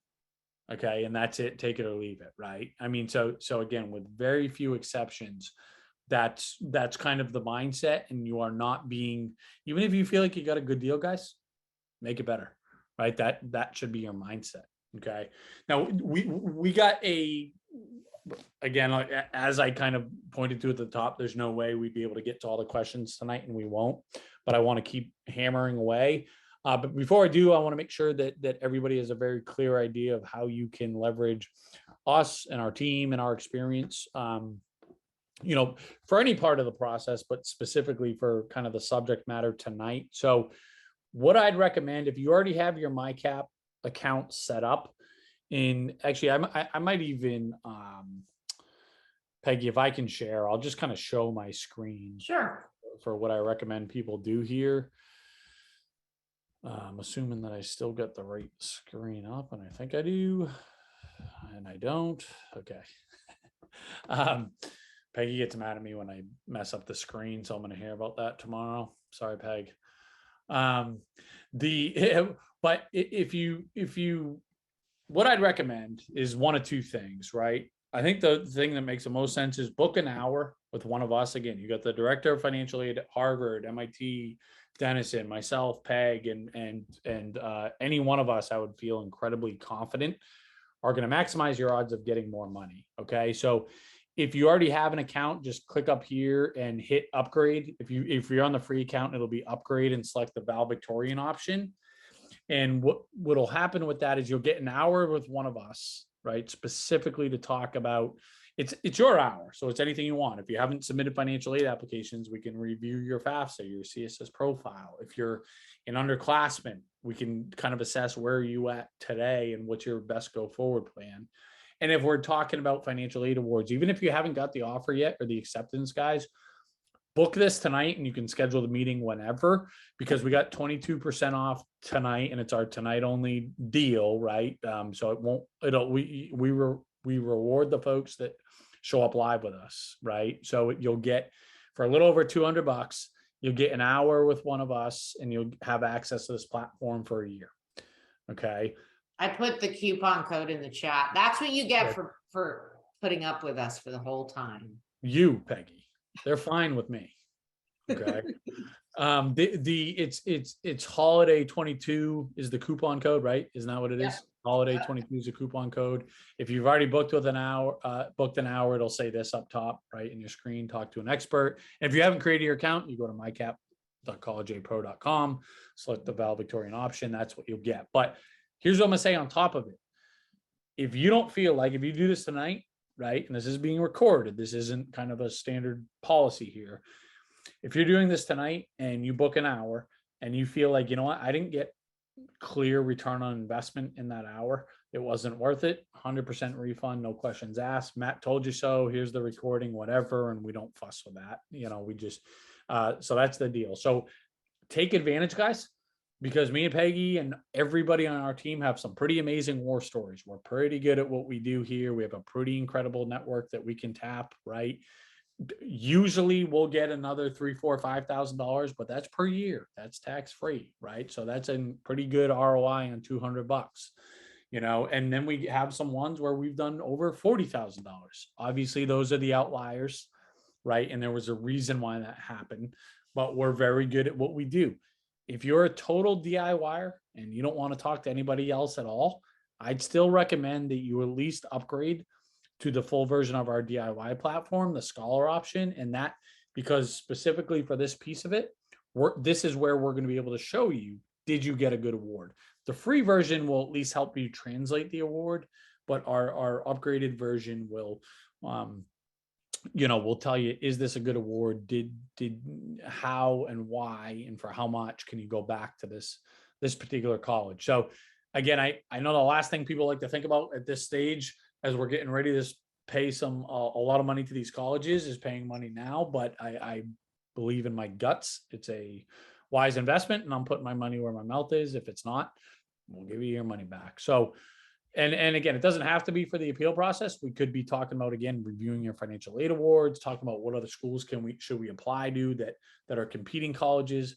Okay. And that's it, take it or leave it. Right. I mean, so again, with very few exceptions, that's kind of the mindset, and you are not being, even if you feel like you got a good deal, guys, make it better, right? That should be your mindset. Okay. Now we got again, as I kind of pointed to at the top, there's no way we'd be able to get to all the questions tonight, and we won't, but I want to keep hammering away. But before I do, I want to make sure that everybody has a very clear idea of how you can leverage us and our team and our experience, for any part of the process, but specifically for kind of the subject matter tonight. So what I'd recommend, if you already have your MyCap account set up, actually, I might even, Peggy, if I can share, I'll just kind of show my screen. Sure. For what I recommend people do here. I'm assuming that I still got the right screen up, and I think I do, and I don't. Okay. Peggy gets mad at me when I mess up the screen, so I'm going to hear about that tomorrow. Sorry, Peg. But if you, what I'd recommend is one of two things, right? I think the thing that makes the most sense is book an hour with one of us. Again, you got the director of financial aid at Harvard, MIT, Denison, myself, Peg, and any one of us I would feel incredibly confident are going to maximize your odds of getting more money. Okay. So if you already have an account, just click up here and hit upgrade. If you're on the free account, it'll be upgrade and select the valedictorian option. And what'll happen with that is you'll get an hour with one of us, right? Specifically to talk about, it's your hour. So it's anything you want. If you haven't submitted financial aid applications, we can review your FAFSA, your CSS profile. If you're an underclassman, we can kind of assess where are you at today and what's your best go forward plan. And if we're talking about financial aid awards, even if you haven't got the offer yet or the acceptance, guys, book this tonight and you can schedule the meeting whenever, because we got 22% off tonight and it's our tonight only deal, right? So we reward the folks that show up live with us, right? So you'll get, for a little over $200, you'll get an hour with one of us and you'll have access to this platform for a year. Okay. I put the coupon code in the chat. That's what you get for putting up with us for the whole time. You, Peggy, they're fine with me. Okay. It's holiday 22 is the coupon code, right? Isn't that what it is? Holiday 22 is a coupon code. If you've already booked an hour, it'll say this up top, right, in your screen, talk to an expert. And if you haven't created your account, you go to mycap.collegeapro.com, select the valedictorian option. That's what you'll get. But here's what I'm gonna say on top of it. If you don't feel like, if you do this tonight, right, and this is being recorded, this isn't kind of a standard policy here. If you're doing this tonight and you book an hour and you feel like, you know what, I didn't get clear return on investment in that hour, it wasn't worth it, 100% refund, no questions asked. Matt told you so, here's the recording, whatever, and we don't fuss with that. We just, so that's the deal. So take advantage, guys, because me and Peggy and everybody on our team have some pretty amazing war stories. We're pretty good at what we do here. We have a pretty incredible network that we can tap, right? Usually we'll get another $3,000, $4,000, $5,000, but that's per year. That's tax free, right? So that's a pretty good ROI on $200, and then we have some ones where we've done over $40,000. Obviously those are the outliers, right? And there was a reason why that happened, but we're very good at what we do. If you're a total DIYer and you don't want to talk to anybody else at all, I'd still recommend that you at least upgrade to the full version of our DIY platform, the Scholar option. And that, because specifically for this piece of it, this is where we're going to be able to show you, did you get a good award? The free version will at least help you translate the award, but our upgraded version will, we'll tell you, is this a good award? Did how and why and for how much can you go back to this particular college? So again, I know the last thing people like to think about at this stage, as we're getting ready to pay a lot of money to these colleges, is paying money now, but I believe in my guts it's a wise investment, and I'm putting my money where my mouth is. If it's not, we'll give you your money back. So, and again, it doesn't have to be for the appeal process. We could be talking about, again, reviewing your financial aid awards, talking about what other schools should we apply to that are competing colleges,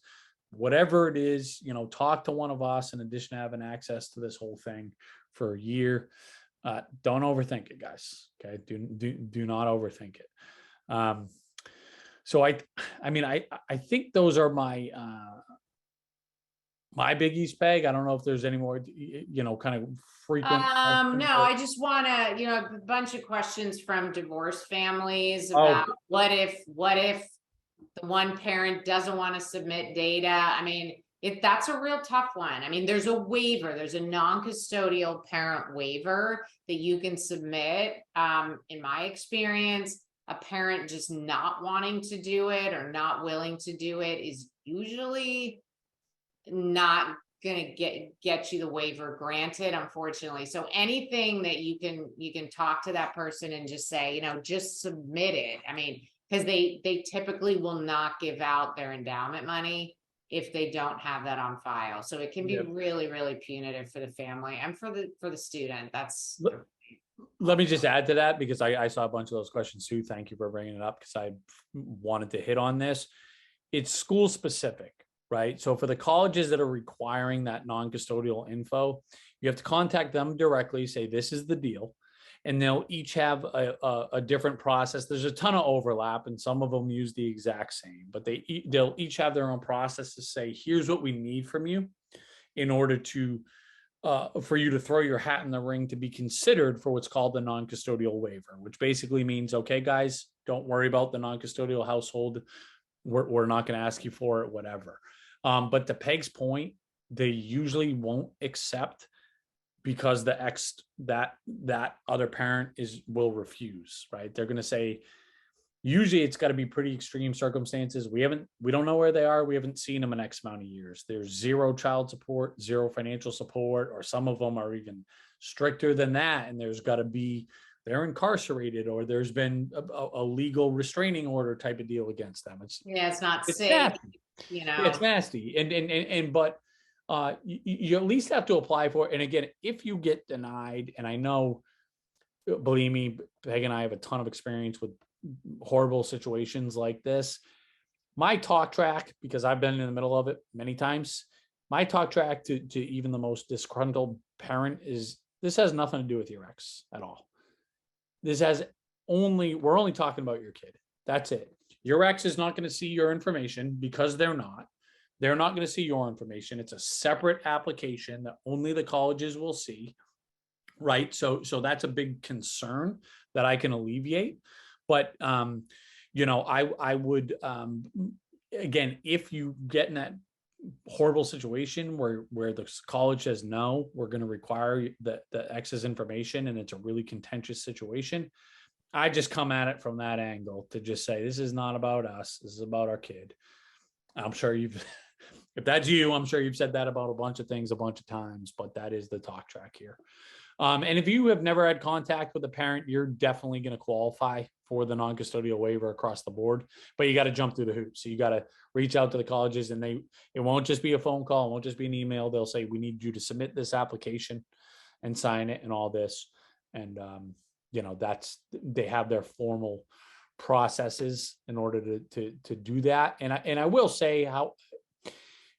whatever it is, talk to one of us in addition to having access to this whole thing for a year. Don't overthink it, guys. Okay. Do not overthink it. So I think those are my biggies, Peg. I don't know if there's any more, kind of frequent. No, I just want to, a bunch of questions from divorced families about what if the one parent doesn't want to submit data. I mean, that's a real tough one. I mean, there's a waiver, there's a non-custodial parent waiver that you can submit. In my experience, a parent just not wanting to do it or not willing to do it is usually not gonna get you the waiver granted, unfortunately. So anything that you can talk to that person and just say, just submit it. I mean, because they typically will not give out their endowment money if they don't have that on file. So it can be Yep. really, really punitive for the family and for the student. That's Let me just add to that, because I saw a bunch of those questions too. Thank you for bringing it up, because I wanted to hit on this. It's school specific, right? So for the colleges that are requiring that non-custodial info, you have to contact them directly, say this is the deal, and they'll each have a different process. There's a ton of overlap, and some of them use the exact same, but they'll each have their own process to say, here's what we need from you in order to for you to throw your hat in the ring to be considered for what's called the non-custodial waiver, which basically means, okay, guys, don't worry about the non-custodial household. We're not going to ask you for it, whatever. But to Peg's point, they usually won't accept, because that other parent will refuse, right? They're going to say, usually it's got to be pretty extreme circumstances. We don't know where they are. We haven't seen them in X amount of years. There's zero child support, zero financial support, or some of them are even stricter than that. And there's got to be, they're incarcerated, or there's been a legal restraining order type of deal against them. it's not It's safe, nasty. It's nasty. But you at least have to apply for it. And again, if you get denied, and I know, believe me, Peg and I have a ton of experience with horrible situations like this. My talk track, because I've been in the middle of it many times, my talk track to even the most disgruntled parent is, this has nothing to do with your ex at all. We're only talking about your kid. That's it. Your ex is not going to see your information, because they're not going to see your information. It's a separate application that only the colleges will see. Right. So that's a big concern that I can alleviate. But, I would, again, if you get in that horrible situation where the college says, no, we're going to require the ex's information, and it's a really contentious situation, I just come at it from that angle to just say, this is not about us. This is about our kid. I'm sure if that's you, I'm sure you've said that about a bunch of things a bunch of times, but that is the talk track here. And if you have never had contact with a parent, you're definitely going to qualify for the non-custodial waiver across the board, but you got to jump through the hoops. So you got to reach out to the colleges, and it won't just be a phone call. It won't just be an email. They'll say, we need you to submit this application and sign it and all this. And, they have their formal processes in order to do that. And I will say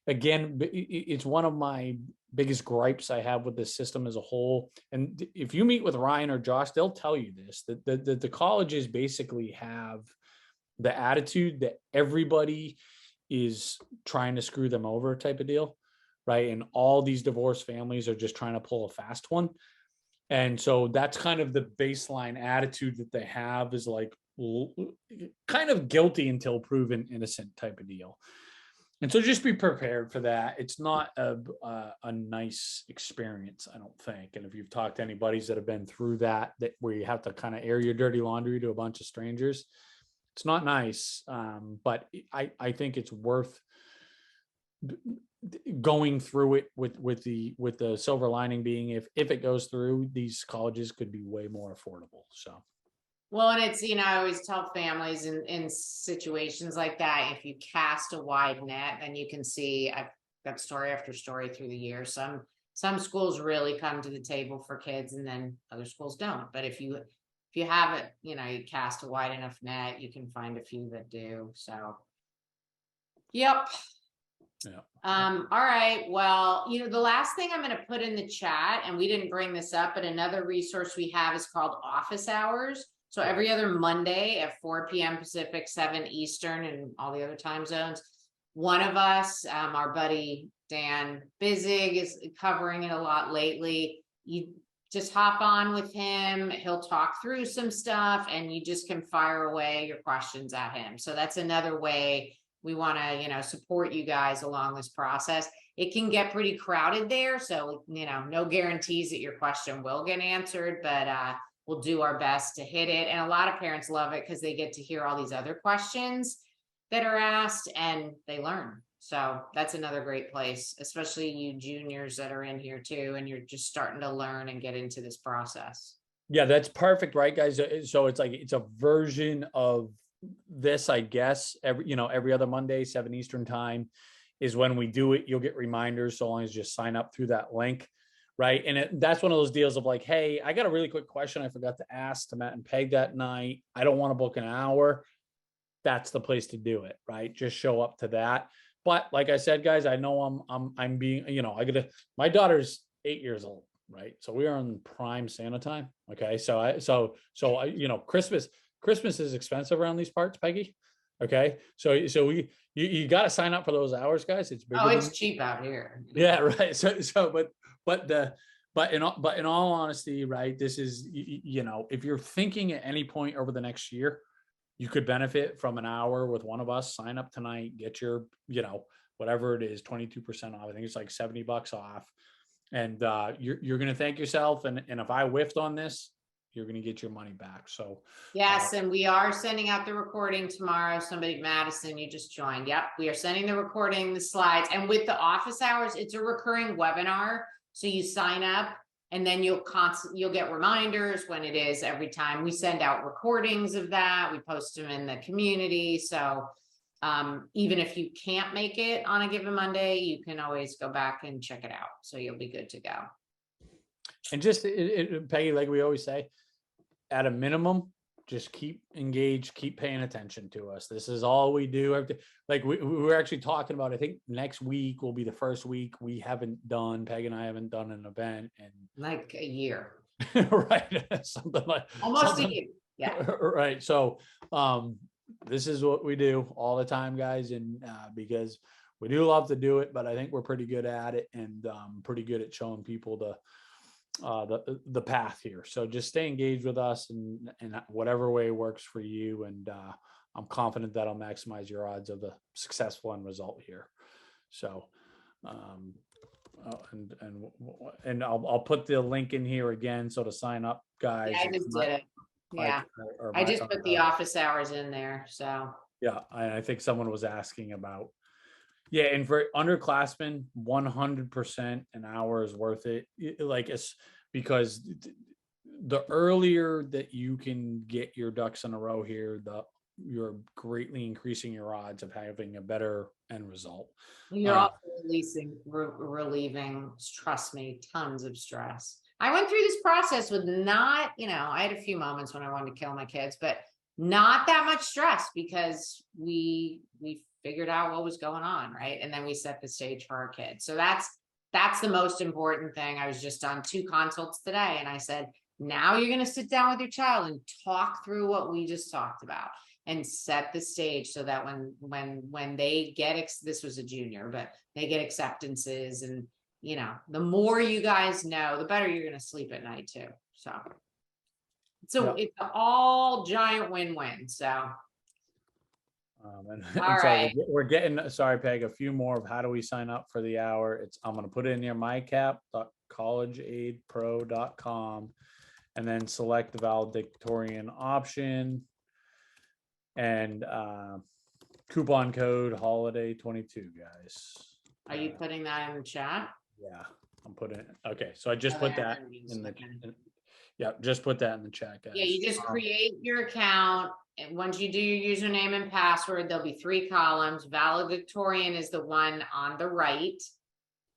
again, it's one of my biggest gripes I have with this system as a whole. And if you meet with Ryan or Josh, they'll tell you this, that the colleges basically have the attitude that everybody is trying to screw them over type of deal, right? And all these divorced families are just trying to pull a fast one. And so that's kind of the baseline attitude that they have, is like kind of guilty until proven innocent type of deal. And so just be prepared for that. It's not a nice experience, I don't think. And if you've talked to any buddies that have been through that where you have to kind of air your dirty laundry to a bunch of strangers, it's not nice. But I think it's worth going through it with the silver lining being, if it goes through, these colleges could be way more affordable. So. Well, and it's, I always tell families in situations like that, if you cast a wide net, then you can see, I've got story after story through the years. Some schools really come to the table for kids, and then other schools don't. But if you have it, you cast a wide enough net, you can find a few that do. So, yep. Yeah. All right. Well, the last thing I'm going to put in the chat, and we didn't bring this up, but another resource we have is called Office Hours. So every other Monday at 4 p.m. Pacific, 7 Eastern, and all the other time zones, one of us, our buddy Dan Bizig, is covering it a lot lately. just hop on with him. He'll talk through some stuff and you just can fire away your questions at him. So that's another way we want to, support you guys along this process. It can get pretty crowded there. So, no guarantees that your question will get answered, but we'll do our best to hit it. And a lot of parents love it because they get to hear all these other questions that are asked and they learn. So that's another great place, especially you juniors that are in here too, and you're just starting to learn and get into this process. Yeah, that's perfect, right, guys? So it's like it's a version of this, I guess. Every other Monday, 7 Eastern time is when we do it. You'll get reminders so long as you just sign up through that link, right? And that's one of those deals of like, hey, I got a really quick question I forgot to ask to Matt and Peg that night. I don't want to book an hour. That's the place to do it, right? Just show up to that. But like I said, guys, I know I'm being, my daughter's 8 years old, right? So we are in prime Santa time. Okay. So Christmas is expensive around these parts, Peggy. Okay. So you got to sign up for those hours, guys. It's bigger. Oh, it's cheap out here. Yeah. Right. But in all honesty, right, this is, if you're thinking at any point over the next year, you could benefit from an hour with one of us. Sign up tonight, get your, whatever it is, 22% off. I think it's like $70 off. And you're going to thank yourself. And if I whiffed on this, you're going to get your money back. So yes, and we are sending out the recording tomorrow. Somebody, Madison, you just joined. Yep, we are sending the recording, the slides, and with the office hours, it's a recurring webinar. So you sign up, and then you'll get reminders when it is every time. We send out recordings of that. We post them in the community. So even if you can't make it on a given Monday, you can always go back and check it out. So you'll be good to go. And just Peggy, like we always say, at a minimum, just keep engaged, keep paying attention to us. This is all we do. Like we were actually talking about, I think next week will be the first week we haven't done, Peg and I haven't done an event in like a year. Right. Something like almost a year. Yeah. Right. So this is what we do all the time, guys. And because we do love to do it, but I think we're pretty good at it and pretty good at showing people the path here. So just stay engaged with us in whatever way works for you. And I'm confident that'll maximize your odds of a successful end result here. So, and I'll put the link in here again. So to sign up, guys. Yeah, I just did it. Yeah. I just put the office hours in there. So yeah. I think someone was asking about, yeah, and for underclassmen, 100% an hour is worth it. Like it's because the earlier that you can get your ducks in a row here, you're greatly increasing your odds of having a better end result. You're also relieving, trust me, tons of stress. I went through this process with not, I had a few moments when I wanted to kill my kids, but not that much stress because we figured out what was going on, right? And then we set the stage for our kids. So that's the most important thing. I was just on 2 consults today and I said, now you're going to sit down with your child and talk through what we just talked about and set the stage so that when they get, this was a junior, but they get acceptances and, the more you guys know, the better you're going to sleep at night too. So It's an all giant win-win. So all right, we're getting, sorry, Peg, a few more of how do we sign up for the hour. I'm going to put it in here, mycap.collegeaidpro.com, and then select the valedictorian option and coupon code holiday 22, guys. Are you putting that in the chat? Yeah, I'm putting it. Okay, so I just put that in the yeah, just put that in the chat, guys. Yeah, you just create your account. And once you do your username and password, there'll be 3 columns. Valedictorian is the one on the right.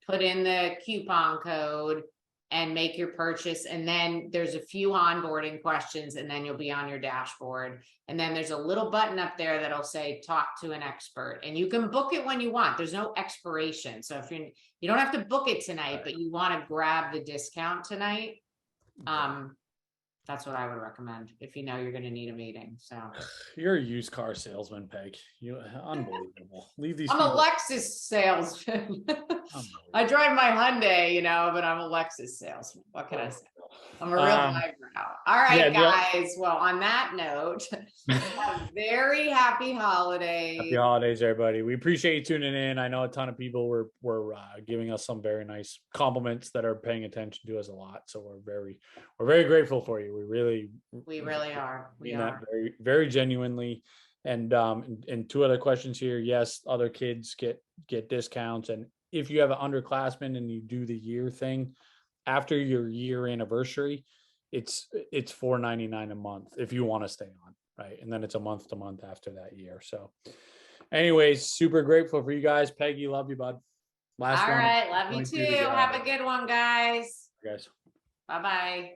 Put in the coupon code and make your purchase. And then there's a few onboarding questions and then you'll be on your dashboard. And then there's a little button up there that'll say, talk to an expert, and you can book it when you want. There's no expiration. So if you don't have to book it tonight, but you want to grab the discount tonight, that's what I would recommend if you know you're going to need a meeting. So you're a used car salesman, Peg. You unbelievable. Leave these. I'm a Lexus salesman. I drive my Hyundai, but I'm a Lexus salesman. What can I say? I'm a real eyebrow. All right, yeah, guys. Well, on that note, have a very happy holidays. happy holidays, everybody. We appreciate you tuning in. I know a ton of people were giving us some very nice compliments that are paying attention to us a lot. So we're very grateful for you. We really are. We mean that are. very, very genuinely. And two other questions here. Yes, other kids get discounts, and if you have an underclassman and you do the year thing after your year anniversary, it's $4.99 a month if you want to stay on, right? And then it's a month to month after that year. So anyways, super grateful for you guys. Peggy, love you, bud. Last All one. right. Love you 22 too. together. Have a good one, guys. Guys. Bye-bye.